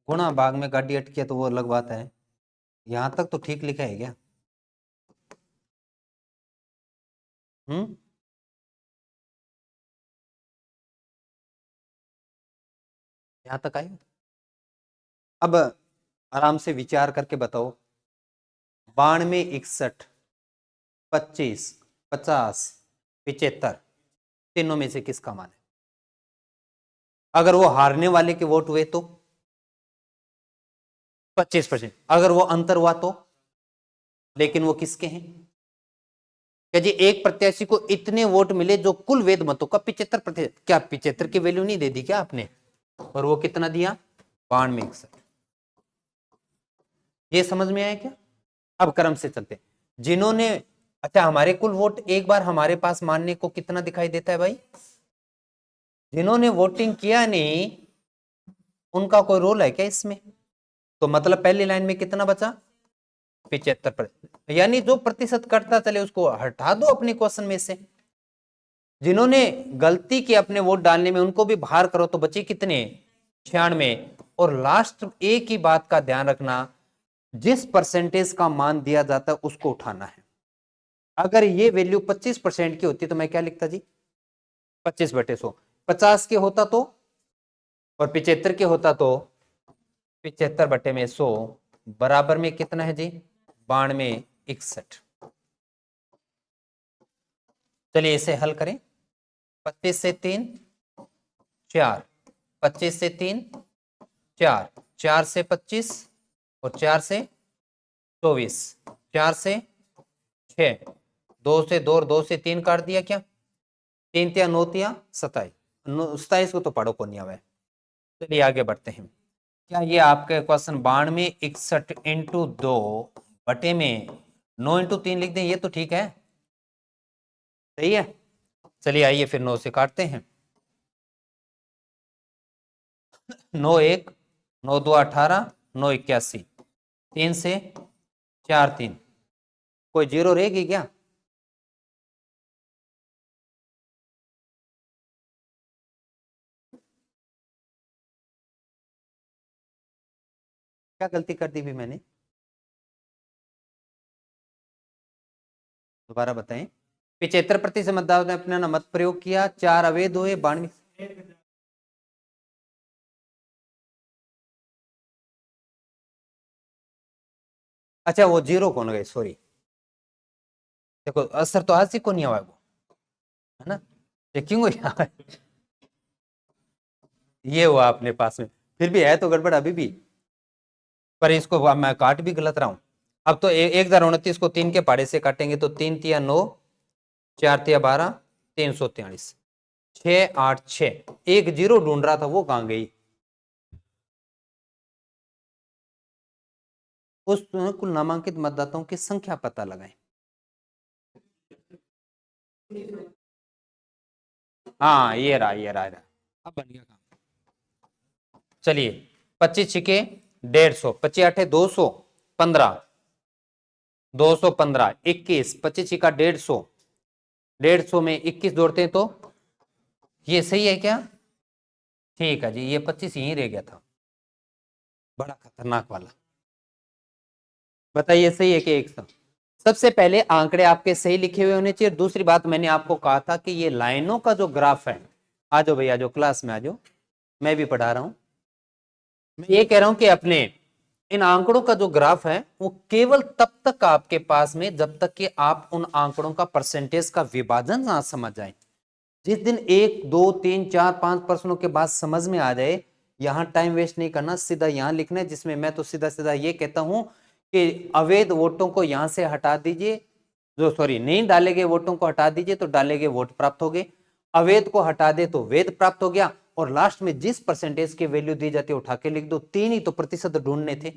गुणा भाग में गाड़ी अटकी है तो वो अलग बात है। यहां तक तो ठीक लिखा है क्या? हम्म, यहां तक आए। अब आराम से विचार करके बताओ। 92, 61, 25, 50, 75, तीनों में से किसका मान है? अगर वो हारने वाले के वोट हुए तो 25%। अगर वो अंतर हुआ तो, लेकिन वो किसके हैं? क्या जी एक प्रत्याशी को इतने वोट मिले जो कुल वेद मतों का 75%? क्या 75 की वैल्यू नहीं दे दी क्या आपने? और वो कितना दिया? 92, 61। ये समझ में आया क्या? अब क्रम से चलते हैं। जिन्होंने, अच्छा हमारे कुल वोट एक बार हमारे पास मानने को कितना दिखाई देता है भाई? जिन्होंने वोटिंग किया नहीं उनका कोई रोल है क्या इसमें? तो मतलब पहली लाइन में कितना बचा? 75%। यानी जो प्रतिशत कटता चले उसको हटा दो अपने क्वेश्चन में से। जिन्होंने गलती की अपने वोट डालने में उनको भी बाहर करो तो बचे कितने? 96। और लास्ट एक ही बात का ध्यान रखना, जिस परसेंटेज का मान दिया जाता है उसको उठाना है। अगर ये वैल्यू 25% की होती तो मैं क्या लिखता जी? 25/100। 50 के होता तो और 75 के होता तो 75/100 बराबर में कितना है जी? 92, 61। चलिए इसे हल करें। 25 से 3 4, 25 से 3 4, 4 से 25 और 4 से 24, 4 से 6, 2 से 2 और 2 से 3 काट दिया क्या? 3 तिया 9 तिया 27। 27 को तो पढ़ो को नहीं आवे। चलिए आगे बढ़ते हैं। क्या ये आपके क्वेश्चन 92, 61 इंटू 2 बटे में 9 इंटू 3 लिख दें? ये तो ठीक है, सही है। चलिए आइए फिर 9 से काटते हैं। 9 1, 9 2 18, 9 81, 3 से 4 3। कोई जीरो रहेगी क्या? क्या गलती कर दी भी मैंने, दोबारा बताएं। 75% मतदाताओं ने अपना मत प्रयोग किया, 4 अवैध हुए, 92। अच्छा वो जीरो कौन गए, सॉरी, देखो असर तो आज ही को नहीं हुआ वो, है ना, ये क्यों हुआ? ये हुआ अपने पास में, फिर भी है तो गड़बड़ अभी भी, पर इसको मैं काट भी गलत रहा हूं। अब तो 1029 को 3 के पहाड़े से काटेंगे तो 3 तिया 9, 4 तिया 12, 343, 686, एक जीरो ढूंढ रहा था वो कहां गई। उस कुल नामांकित मतदाताओं की संख्या पता लगाएं। हाँ ये रहा, अब बन गया काम। चलिए 25 छिके 150, 25 आठे 215, 215, 21, 25 छिका 150, 150 में 21 जोड़ते हैं तो ये सही है क्या? ठीक है जी, ये 25 यहीं रह गया था, बड़ा खतरनाक वाला। बताइए सही है कि एक सौ? सबसे पहले आंकड़े आपके सही लिखे हुए होने चाहिए। दूसरी बात, मैंने आपको कहा था कि ये लाइनों का जो ग्राफ है, आ जाओ भैया, जो क्लास में आ जाओ, मैं भी पढ़ा रहा हूं। मैं ये कह रहा हूं कि अपने इन आंकड़ों का जो ग्राफ है वो केवल तब तक आपके पास में जब तक कि आप उन आंकड़ों का परसेंटेज का विभाजन ना समझ जाए। जिस दिन 1 2 3 4 5 प्रश्नों के बाद समझ में आ जाए, यहां टाइम वेस्ट नहीं करना, सीधा यहां लिखना है, जिसमें मैं तो सीधा सीधा ये कहता हूं कि अवैध वोटों को यहां से हटा दीजिए, जो सॉरी नहीं डाले गए वोटों को हटा दीजिए तो डाले गए वोट प्राप्त हो गए, अवैध को हटा दे तो वैध प्राप्त हो गया, और लास्ट में जिस परसेंटेज की वैल्यू दी जाती है उठा के लिख दो। 3 ही तो प्रतिशत ढूंढने थे,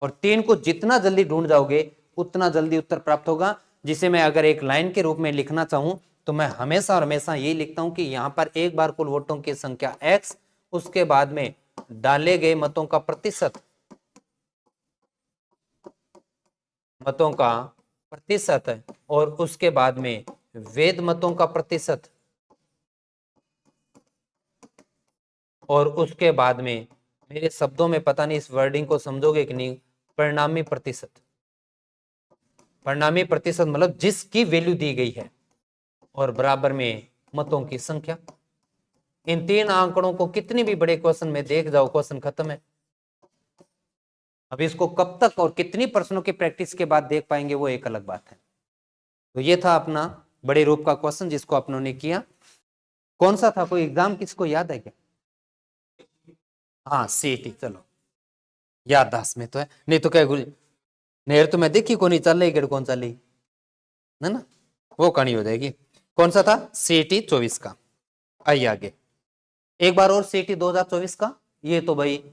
और 3 को जितना जल्दी ढूंढ जाओगे उतना जल्दी उत्तर प्राप्त होगा। जिसे मैं अगर एक लाइन के रूप में लिखना चाहूं तो मैं हमेशा और हमेशा यही लिखता हूं कि यहां पर एक बार कुल वोटों की संख्या x, उसके बाद में डाले गए मतों का प्रतिशत, मतों का प्रतिशत है, और उसके बाद में वैध मतों का प्रतिशत, और उसके बाद में, मेरे शब्दों में पता नहीं इस वर्डिंग को समझोगे कि नहीं, परिणामी प्रतिशत। परिणामी प्रतिशत मतलब जिसकी वैल्यू दी गई है, और बराबर में मतों की संख्या। इन 3 आंकड़ों को कितनी भी बड़े क्वेश्चन में देख जाओ, क्वेश्चन खत्म है। अब इसको कब तक और कितनी प्रश्नों की प्रैक्टिस के बाद देख पाएंगे वो एक अलग बात है। तो ये था अपना बड़े रूप का क्वेश्चन जिसको अपनों ने किया। कौन सा था, कोई एग्जाम किसको याद है क्या? हाँ सीटी, चलो याददाश्त में तो है, नहीं तो क्या नेर तो मैं देखी कौन चल रही, कौन चल रही है ना, वो कहानी हो जाएगी। कौन सा था? सीटी 24 का। आइए आगे एक बार और, सीटी 2024 का, ये तो भाई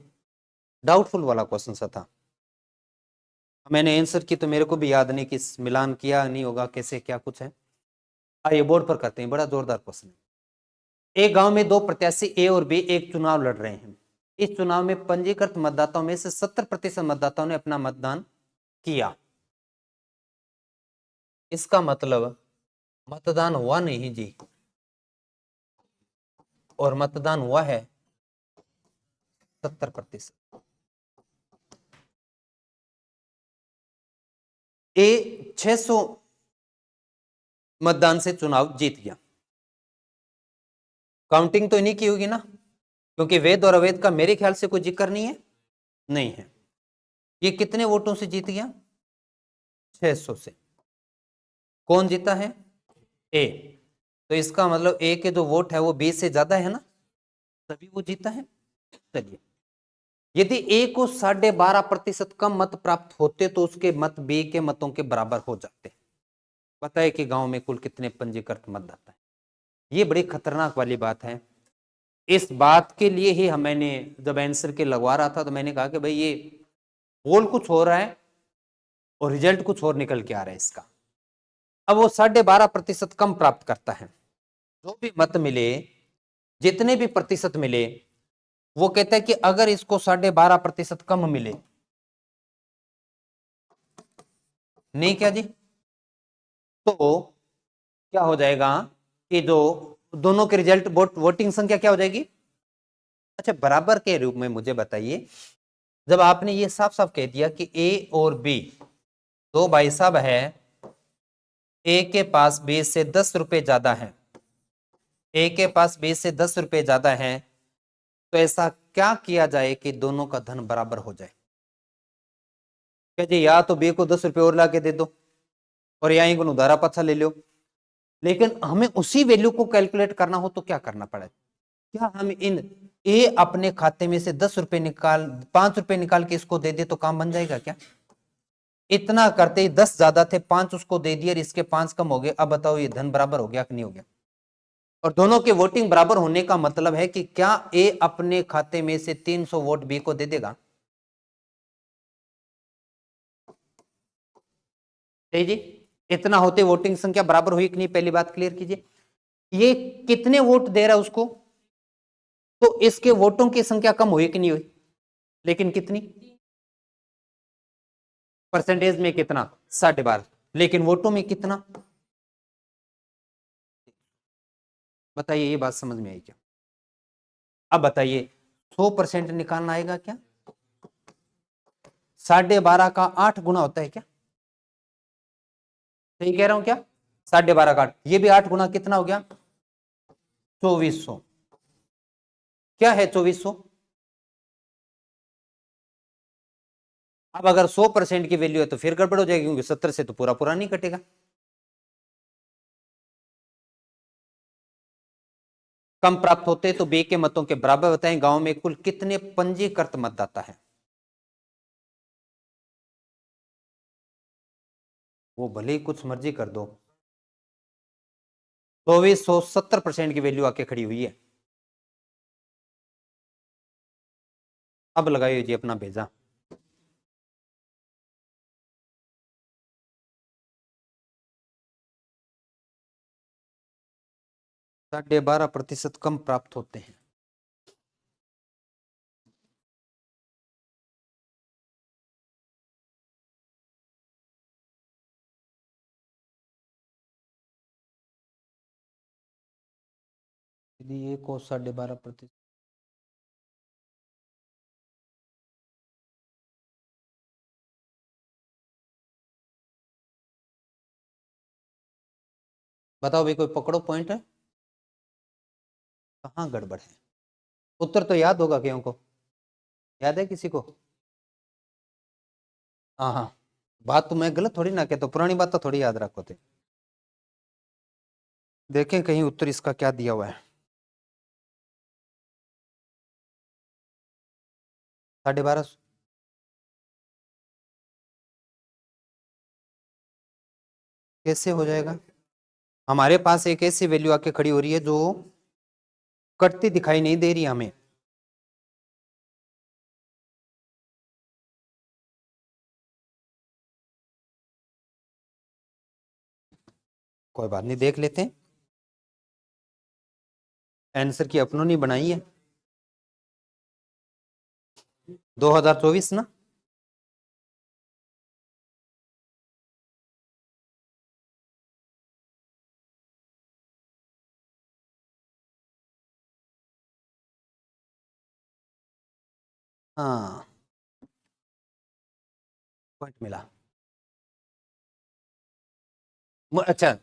डाउटफुल वाला क्वेश्चन सा था, मैंने आंसर की तो मेरे को भी याद नहीं कि मिलान किया नहीं होगा, कैसे क्या कुछ है। आइए बोर्ड पर करते हैं, बड़ा जोरदार क्वेश्चन है। एक गांव में 2 प्रत्याशी ए और बी एक चुनाव लड़ रहे हैं। इस चुनाव में पंजीकृत मतदाताओं में से 70% मतदाताओं ने अपना मतदान किया। इसका मतलब मतदान हुआ नहीं जी, और मतदान हुआ है 70%। ए 600 मतदान से चुनाव जीत गया। काउंटिंग तो नहीं की होगी ना, क्योंकि वेद और अवैध का मेरे ख्याल से कोई जिक्र नहीं है, नहीं है। ये कितने वोटों से जीत गया? 600 से। कौन जीता है? ए। तो इसका मतलब ए के जो वोट है वो 20 से ज्यादा है ना, तभी वो जीता है। चलिए, यदि ए को 12.5% कम मत प्राप्त होते तो उसके मत बी के मतों के बराबर हो जाते। बताए कि गांव में कुल कितने पंजीकृत मतदाता है। ये बड़ी खतरनाक वाली बात है। इस बात के लिए ही मैंने जब आंसर के लगवा रहा था तो मैंने कहा कि भाई ये पोल कुछ हो रहा है और रिजल्ट कुछ और निकल के आ रहा है इसका। अब वो 12.5% कम प्राप्त करता है, जो भी मत मिले, जितने भी प्रतिशत मिले, वो कहता है कि अगर इसको 12.5% कम मिले, नहीं क्या जी, तो क्या हो जाएगा कि जो दोनों के रिजल्ट वोटिंग संख्या क्या हो जाएगी? अच्छा बराबर के रूप में मुझे बताइए, जब आपने ये साफ साफ कह दिया कि ए और बी दो भाई साहब है, ए के पास बी से 10 रुपए ज्यादा है, ए के पास बी से 10 रुपए ज्यादा है, तो ऐसा क्या किया जाए कि दोनों का धन बराबर हो जाए? क्या जी, या तो बी को 10 रुपए और ला के दे दो और या को उधारा पाछा ले लो, लेकिन हमें उसी वैल्यू को कैलकुलेट करना हो तो क्या करना पड़े? क्या हम इन ए अपने खाते में से 10 रुपए निकाल 5 रुपए निकाल के इसको दे दे तो काम बन जाएगा क्या? इतना करते ही 10 ज्यादा थे, 5 उसको दे दिए और इसके 5 कम हो गए। अब बताओ ये धन बराबर हो गया कि नहीं हो गया? और दोनों के वोटिंग बराबर होने का मतलब है कि क्या ए अपने खाते में से 300 वोट बी को दे देगा? जी, इतना होते वोटिंग संख्या बराबर हुई कि नहीं, पहली बात क्लियर कीजिए। ये कितने वोट दे रहा है उसको, तो इसके वोटों की संख्या कम हुई कि नहीं हुई? लेकिन कितनी? परसेंटेज में कितना? 12.5। लेकिन वोटों में कितना? बताइए, ये बात समझ में आई क्या? अब बताइए, 100% निकालना आएगा क्या? 12.5 का 8 गुना होता है क्या? सही कह रहा हूं क्या? 12.5 का 8, ये भी 8 गुना कितना हो गया? 2400। क्या है 2400? अब अगर 100% की वैल्यू है तो फिर गड़बड़ हो जाएगी, क्योंकि 70 से तो पूरा पूरा नहीं कटेगा। कम प्राप्त होते तो बे के मतों के बराबर बताएं। गांव में कुल कितने पंजीकृत मतदाता है? वो भले ही कुछ मर्जी कर दो, 2470% की वैल्यू आके खड़ी हुई है। अब लगाइए जी अपना भेजा। -12% कम प्राप्त होते हैं। यदि ये को 12.5%, बताओ भाई, कोई पकड़ो पॉइंट है? कहाँ गड़बड़ है? उत्तर तो याद होगा क्यों को? याद है किसी को? हाँ हाँ, बात तो मैं गलत थोड़ी ना कहता, पुरानी बात तो थोड़ी याद रखो थे। देखें कहीं उत्तर इसका क्या दिया हुआ है। 12.5। कैसे हो जाएगा? हमारे पास एक ऐसी वैल्यू आके खड़ी हो रही है जो कटती दिखाई नहीं दे रही हमें। कोई बात नहीं, देख लेते हैं। आंसर की अपनों ने बनाई है 2024 ना। हाँ, पॉइंट मिला। अच्छा,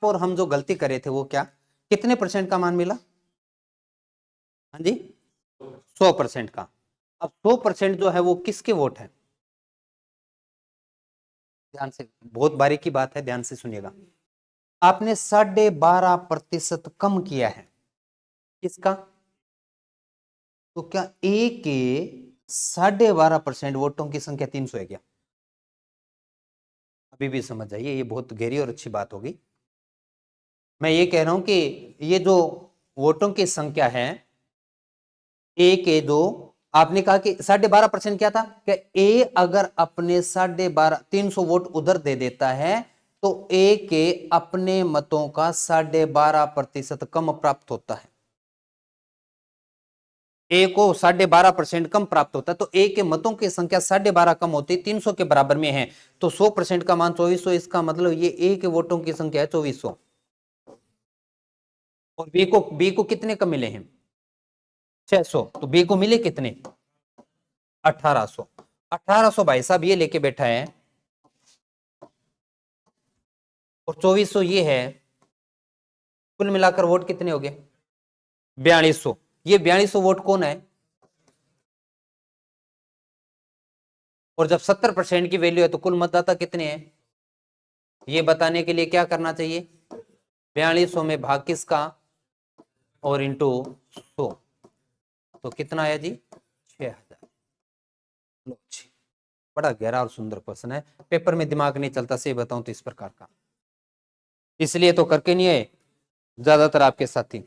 और हम जो गलती करे थे वो क्या? कितने परसेंट का मान मिला? हाँ जी, 100% का। अब 100% जो है वो किसके वोट है? ध्यान से, बहुत बारीकी बात है, ध्यान से सुनिएगा। आपने 12.5% कम किया है, किसका? तो क्या ए के 12.5% वोटों की संख्या 300 है क्या? अभी भी समझ जाइए, ये बहुत गहरी और अच्छी बात होगी। मैं ये कह रहा हूं कि ये जो वोटों की संख्या है, ए के जो आपने कहा कि 12.5% क्या था, कि ए अगर अपने 350 वोट उधर दे देता है तो ए के अपने मतों का 12.5% कम प्राप्त होता है। ए को 12.5% कम प्राप्त होता है, तो ए के मतों की संख्या 12.5 कम होती, 300 के बराबर में है, तो 100% का मान 2400। इसका मतलब ये ए के वोटों की संख्या है 2400। और बी को कितने कम मिले हैं? 600। तो बी को मिले कितने? 1800। 1800 भाई साहब ये लेके बैठा है और 2400 ये है, कुल मिलाकर वोट कितने हो गए? 4200। ये 4200 वोट कौन है? और जब 70% की वैल्यू है तो कुल मतदाता कितने हैं ये बताने के लिए क्या करना चाहिए? 4200 में भाग किसका और इंटू 100, तो कितना आया जी? 6000। लो जी, बड़ा गहरा और सुंदर क्वेश्चन है, पेपर में दिमाग नहीं चलता सही बताऊं तो इस प्रकार का, इसलिए तो करके नहीं है ज्यादातर आपके साथी।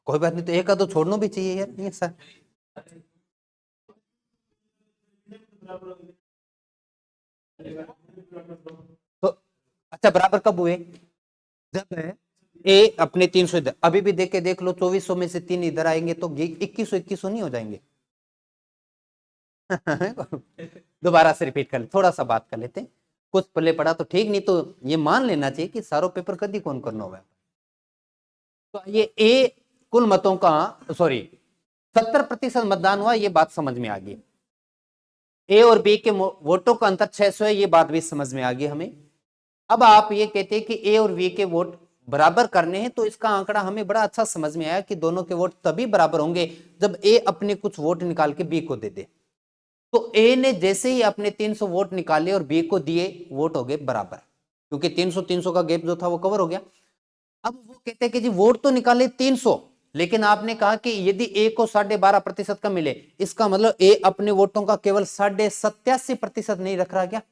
कोई बात नहीं, तो एक का तो छोड़ना भी चाहिए यार, नहीं सर। तो अच्छा, बराबर कब हुए? जब है ए अपने 300 इधर, अभी भी देख के देख लो, 2400 में से 3 इधर आएंगे तो 2100 नहीं हो जाएंगे? दोबारा से रिपीट कर ले, थोड़ा सा बात कर लेते हैं, कुछ पल्ले पड़ा तो ठीक, नहीं तो ये मान लेना चाहिए कि सारो पेपर कभी कौन करना होगा। तो ये ए कुल मतों का, सॉरी 70% मतदान हुआ, ये बात समझ में आ गई। ए और बी के वोटों का अंतर 600 है, ये बात भी समझ में आ गई हमें। अब आप ये कहते हैं कि ए और बी के वोट बराबर करने हैं, तो इसका आंकड़ा हमें बड़ा अच्छा समझ में आया कि दोनों के वोट तभी बराबर होंगे जब ए अपने कुछ वोट निकाल के बी को दे दे। तो ए ने जैसे ही अपने 300 वोट निकाले और बी को दिए, वोट हो गए बराबर, क्योंकि 300 का गैप जो था वो कवर हो गया। अब वो कहते हैं कि जी वोट तो निकाले 300, लेकिन आपने कहा कि यदि ए को 12.5% का मिले, इसका मतलब ए अपने वोटों का केवल 87.5% नहीं रख रहा क्या?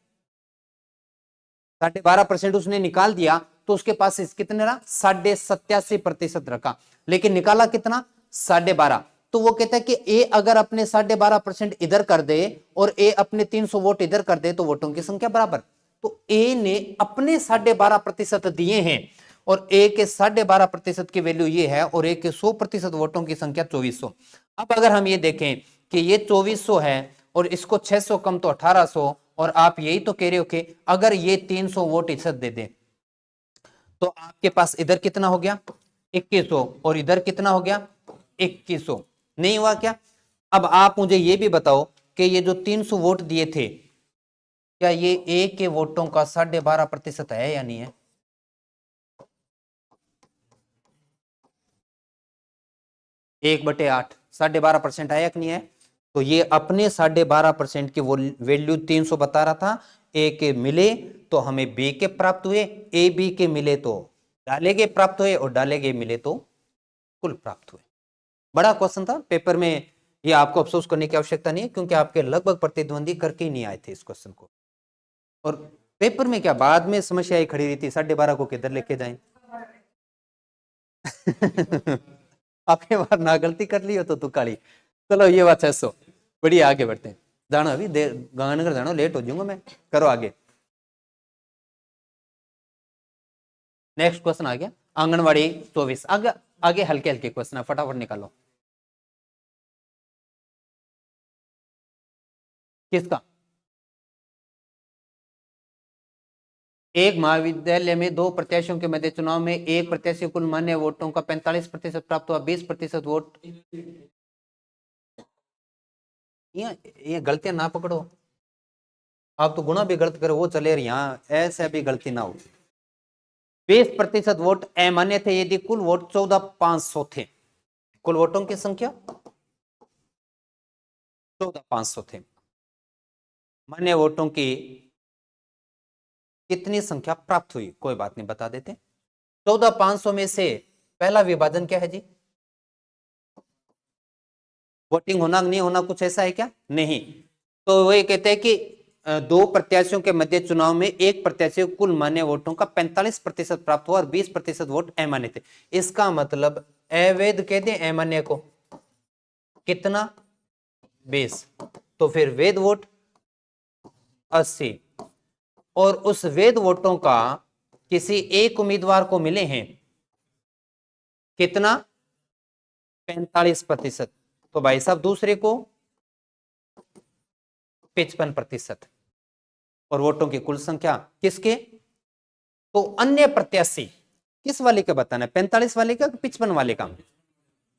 12.5% उसने निकाल दिया तो उसके पास कितने रहा? 87.5% रखा, लेकिन निकाला कितना? 12.5। तो वो कहता है कि ए अगर अपने 12.5% इधर कर दे और ए अपने 300 वोट इधर कर दे तो वोटों की संख्या बराबर। तो ए ने अपने 12.5% दिए हैं और ए के 12.5% की वैल्यू ये है और ए के 100% वोटों की संख्या 2400। अब अगर हम ये देखें कि ये 2400 है और इसको 600 कम तो 1800, और आप यही तो कह रहे हो कि अगर ये 300 वोट इज्जत दे दे तो आपके पास इधर कितना हो गया? 2100, और इधर कितना हो गया? 2100। नहीं हुआ क्या? अब आप मुझे ये भी बताओ कि ये जो 300 वोट दिए थे, क्या ये ए के वोटों का 12.5% है या नहीं है? एक बटे 8, 12.5% आया कि नहीं है? तो ये अपने 12.5% की वैल्यू 300 बता रहा था। ए के मिले तो हमें बी के प्राप्त हुए, ए बी के मिले तो डाले गए प्राप्त हुए, और डाले गए मिले तो कुल प्राप्त हुए। बड़ा क्वेश्चन था पेपर में, ये आपको अफसोस करने की आवश्यकता नहीं है, क्योंकि आपके लगभग प्रतिद्वंदी करके ही नहीं आए थे इस क्वेश्चन को। और पेपर में क्या बाद में समस्या ही खड़ी रही थी, 12.5 को किधर लेके जाएं। आपके बार ना गलती कर ली हो तो काली। चलो ये बात 600, बढ़िया, आगे बढ़ते हैं। जानो अभी देर गंगानगर जानो, लेट हो जाऊंगा मैं, करो आगे। नेक्स्ट क्वेश्चन आ गया आंगनवाड़ी 24। आगे आगे हल्के हल्के क्वेश्चन है, फटाफट निकालो। किसका? एक महाविद्यालय में दो प्रत्याशियों के मध्य चुनाव में एक प्रत्याशी कुल मान्य वोटों का 45% प्राप्त हुआ, 20% वोट। ये गलतियां ना पकड़ो, आप तो गुना भी गलत करो वो चले, यहाँ ऐसे भी गलती ना हो। 20% वोट अमान्य थे यदि कुल वोट 14,500 थे। कुल वोटों की संख्या 14,500 थे। मान्य वोटों की कितनी संख्या प्राप्त हुई, कोई बात नहीं, बता देते। 14,500 में से पहला विभाजन क्या है जी? वोटिंग होना नहीं होना कुछ ऐसा है क्या? नहीं। तो वो ये कहते हैं कि दो प्रत्याशियों के मध्य चुनाव में एक प्रत्याशी को कुल मान्य वोटों का 45% प्राप्त हुआ और 20% वोट अमान्य थे। इसका मतलब अवैध कहते हैं अमान्य को, कितना? 20। तो फिर वैध वोट 80, और उस वैध वोटों का किसी एक उम्मीदवार को मिले हैं कितना? 45%। तो भाई साहब दूसरे को 55%। और वोटों की कुल संख्या किसके? तो अन्य प्रत्याशी किस वाले का बताना है, 45 वाले का, 55 वाले का?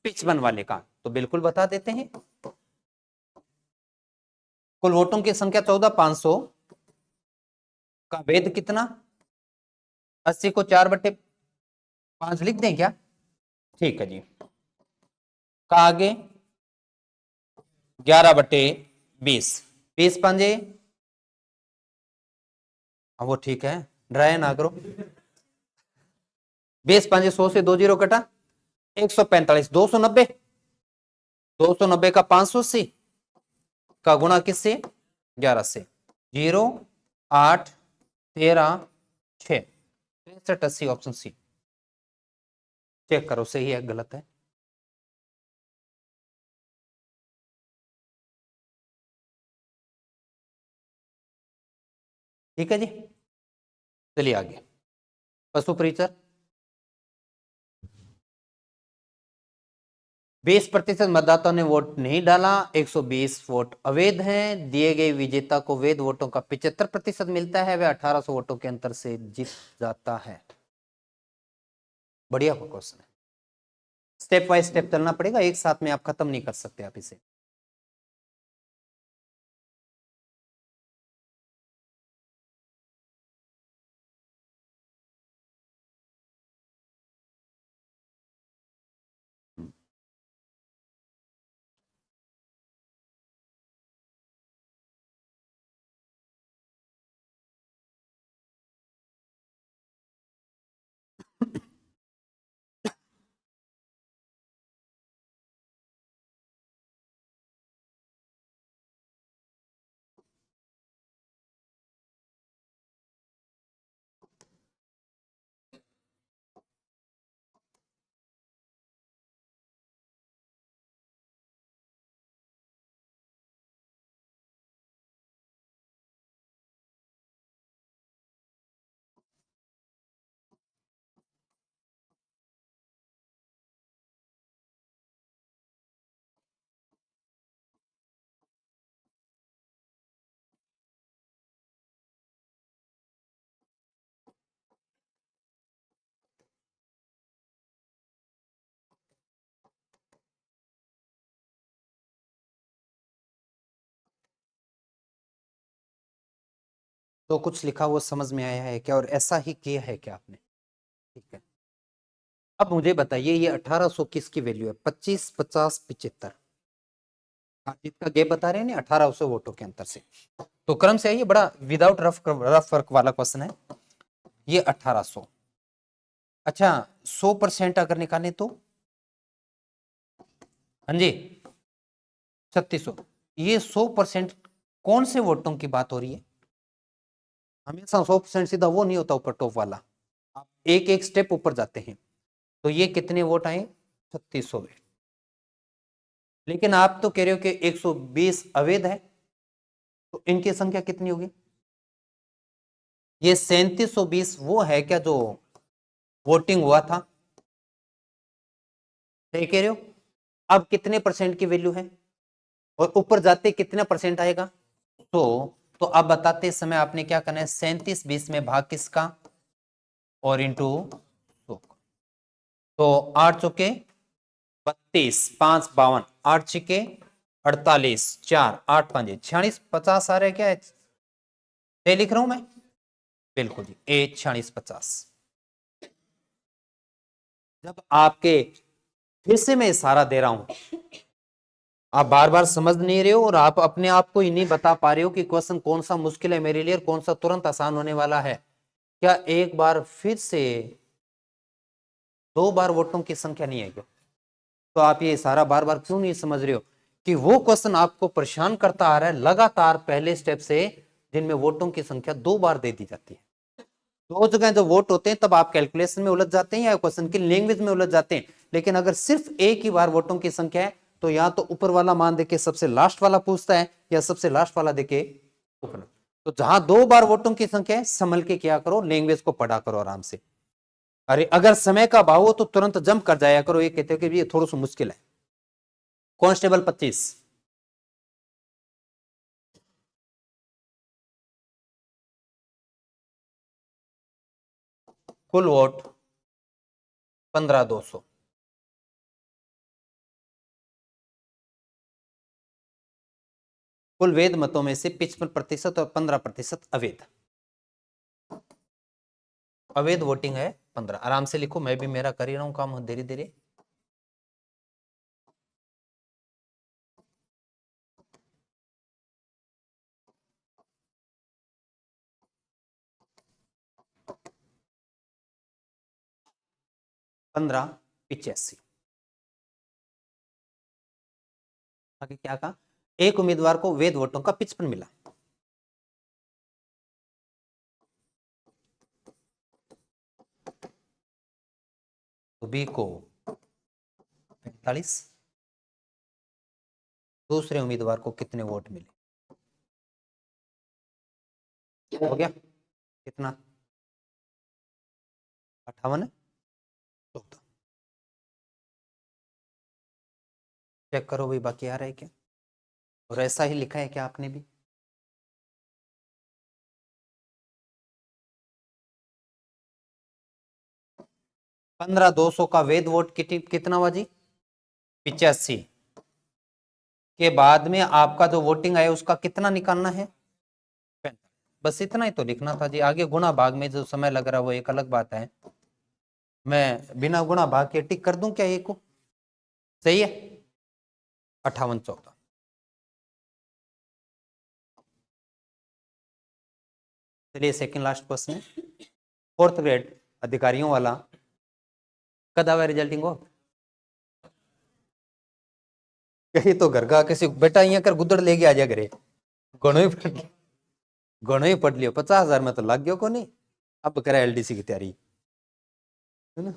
55 वाले का, तो बिल्कुल बता देते हैं। कुल वोटों की संख्या 14,500 का वेद कितना, 80 को 4/5 लिख दें क्या? ठीक है जी। का आगे 11/20, 20 5, वो ठीक है, ड्राई ना करो। 20 5 100 से 2 जीरो कटा, 145, 290, 290 का 580 का गुणा किससे, 11 से, 0 8 13 6 63 80, ऑप्शन सी। चेक करो सही है गलत है। ठीक है जी, चलिए आगे। पशु परिचर, 20% मतदाताओं ने वोट नहीं डाला, 120 वोट अवैध हैं, दिए गए विजेता को वैध वोटों का 75% मिलता है, वह 1800 वोटों के अंतर से जीत जाता है। बढ़िया क्वेश्चन है। स्टेप बाय स्टेप चलना पड़ेगा, एक साथ में आप खत्म नहीं कर सकते आप इसे। तो कुछ लिखा हुआ समझ में आया है क्या, और ऐसा ही किया है क्या आपने? ठीक है, अब मुझे बताइए ये 1800 किसकी वैल्यू है, 25 50 75। हाँ, जिसका गैप बता रहे हैं ना 1800 वोटों के अंतर से। तो क्रम से आइए, बड़ा विदाउट रफ वर्क वाला क्वेश्चन है ये। 1800, अच्छा 100% अगर निकालें तो, हाँ जी 3600। ये 100% कौन से वोटों की बात हो रही है? हमेशा 100% सीधा वो नहीं होता ऊपर टॉप वाला, आप एक एक स्टेप ऊपर जाते हैं। तो ये कितने वोट आए, 3600। लेकिन आप तो कह रहे हो कि 120 अवैध है, तो इनकी संख्या कितनी होगी? ये 3720 वो है क्या जो वोटिंग हुआ था? सही कह रहे हो। अब कितने परसेंट की वैल्यू है, और ऊपर जाते कितना परसेंट आएगा? तो अब बताते समय आपने क्या करना है, 3720 में भाग किसका, और इंटू 100। तो 8 चौके 32, 5 52, 8 छिके 48, 4 8 5 46, 50 आ रहा है क्या है? सही लिख रहा हूं मैं? बिल्कुल जी, ए 46 50। जब आपके, फिर से मैं इशारा दे रहा हूं, आप बार बार समझ नहीं रहे हो, और आप अपने आप को ही नहीं बता पा रहे हो कि क्वेश्चन कौन सा मुश्किल है मेरे लिए और कौन सा तुरंत आसान होने वाला है। क्या एक बार फिर से 2 बार वोटों की संख्या नहीं आएगी? तो आप ये इशारा बार बार क्यों नहीं समझ रहे हो कि वो क्वेश्चन आपको परेशान करता आ रहा है लगातार पहले स्टेप से, जिनमें वोटों की संख्या 2 बार दे दी जाती है। 2 जगह जब वोट होते हैं तब आप कैलकुलेशन में उलझ जाते हैं या क्वेश्चन की लैंग्वेज में उलझ जाते हैं। लेकिन अगर सिर्फ एक ही बार वोटों की संख्या है, तो या तो ऊपर वाला मान देके सबसे लास्ट वाला पूछता है, या सबसे लास्ट वाला देके ऊपर। तो जहां 2 बार वोटों की संख्या है, संभल के क्या करो, लैंग्वेज को पढ़ा करो आराम से। अरे अगर समय का अभाव हो तो तुरंत जंप कर जाया करो, ये कहते हो कि ये थोड़ा सा मुश्किल है। कांस्टेबल 25, कुल वोट 15,200। कुल वेद मतों में से 55% और 15% अवैध। अवैध वोटिंग है 15। आराम से लिखो, मैं भी मेरा कर ही रहा हूं काम धीरे धीरे। पंद्रह 85। आगे क्या कहा, एक उम्मीदवार को वैध वोटों का 55 मिला। तो बी को 45। दूसरे उम्मीदवार को कितने वोट मिले, हो गया कितना, 58 14। चेक करो भाई बाकी आ रहा है क्या, और ऐसा ही लिखा है क्या आपने भी। पंद्रह 200 का वैध वोट कितना हुआ जी, 85 के बाद में आपका जो वोटिंग आया उसका कितना निकालना है, 45। बस इतना ही तो लिखना था जी। आगे गुणा भाग में जो समय लग रहा है वो एक अलग बात है। मैं बिना गुणा भाग के टिक कर दूं क्या ये को, सही है। 58 14। चलिए second last question, fourth grade अधिकारियों वाला कद आवा रिजल्टिंग हो। कहीं तो घर का किसी बेटा यहाँ कर गुदड़ लेके आ जा करे, घणो ही पढ़ लियो, 50,000 में तो लग गयो को नहीं। अब करा एलडीसी की तैयारी, है ना।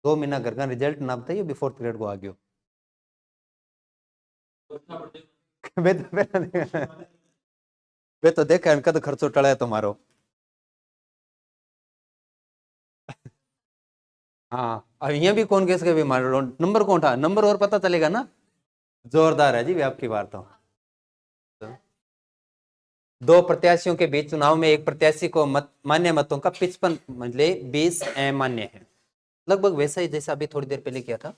दो महीना घर का रिजल्ट ना बताइए, अभी फोर्थ ग्रेड को आ गयो। वे तो देखा इनका तो खर्चो टला है तुम्हारो। हाँ अब यहाँ भी कौन केस के भी मारो नंबर कौन था, नंबर और पता चलेगा ना। जोरदार है जी भी आपकी बात तो। दो प्रत्याशियों के बीच चुनाव में एक प्रत्याशी को मान्य मतों का 55 मतलब 20 अमान्य है। लगभग वैसा ही जैसा अभी थोड़ी देर पहले किया था।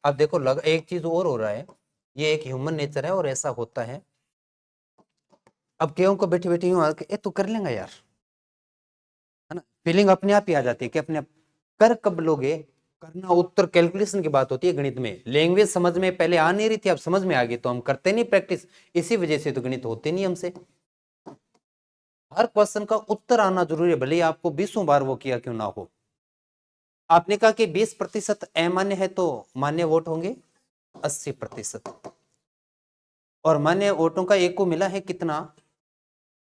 अब देखो एक चीज और हो रहा है, ये एक ह्यूमन नेचर है और ऐसा होता है। अब केयों को बैठी बैठी यूं ए तो कर लेंगे यार, है ना, फीलिंग अपने आप ही आ जाती है कि अपने आप कर कब लोगे। करना उत्तर कैलकुलेशन की बात होती है गणित में। लैंग्वेज समझ में पहले आ नहीं रही थी, अब समझ में आ गई तो हम करते नहीं प्रैक्टिस, इसी वजह से तो गणित होते नहीं हमसे। हर क्वेश्चन का उत्तर आना जरूरी है, भले ही आपको 20 बार वो किया क्यों ना हो। आपने कहा कि 20% अमान्य है तो मान्य वोट होंगे 80%, और मान्य वोटों का एक को मिला है कितना,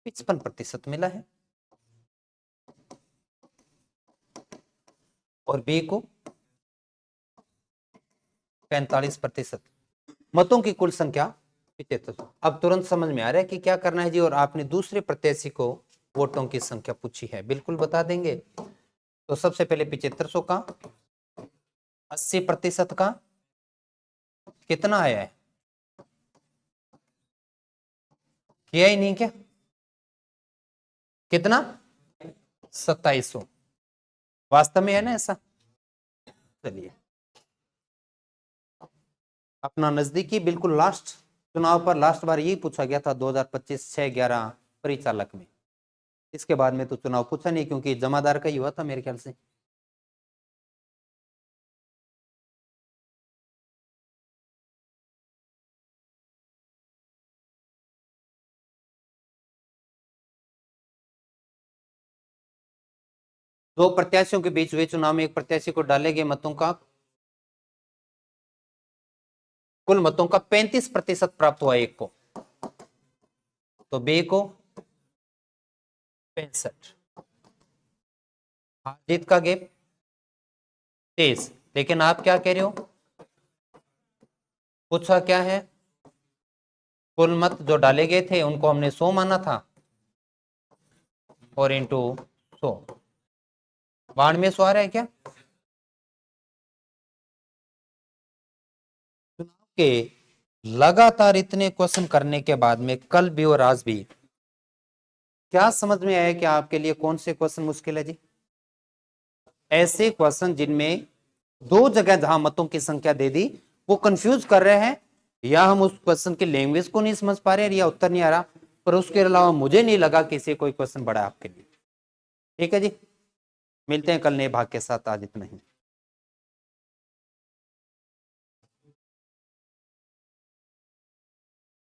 55% मिला है, और बी को 45%। मतों की कुल संख्या 75। अब तुरंत समझ में आ रहा है कि क्या करना है जी। और आपने दूसरे प्रत्याशी को वोटों की संख्या पूछी है, बिल्कुल बता देंगे। तो सबसे पहले 7500 का 80% का कितना आया है, किया ही नहीं क्या, कितना 2700 वास्तव में है ना ऐसा। चलिए अपना नजदीकी बिल्कुल लास्ट चुनाव पर लास्ट बार यही पूछा गया था 2025 6/11 परिचालक में। इसके बाद में तो चुनाव पूछा नहीं क्योंकि जमादार का ही हुआ था मेरे ख्याल से। दो प्रत्याशियों के बीच हुए चुनाव में एक प्रत्याशी को डाले गए मतों का कुल मतों का 35% प्राप्त हुआ एक को, तो बे को 65। हार जीत का गैप 23। लेकिन आप क्या कह रहे हो, पूछा क्या है, कुल मत जो डाले गए थे उनको हमने 100 माना था और इंटू 100 बाढ़ में 100 आ रहा है क्या। चुनाव के लगातार इतने क्वेश्चन करने के बाद में कल भी और आज भी क्या समझ में आया कि आपके लिए कौन से क्वेश्चन मुश्किल है जी। ऐसे क्वेश्चन जिनमें दो जगह जहां मतों की संख्या दे दी वो कंफ्यूज कर रहे हैं, या हम उस क्वेश्चन की लैंग्वेज को नहीं समझ पा रहे हैं, या उत्तर नहीं आ रहा, पर उसके अलावा मुझे नहीं लगा कि इसे कोई क्वेश्चन बड़ा है आपके लिए। ठीक है जी, मिलते हैं कल नए भाग के साथ, आज इतना ही।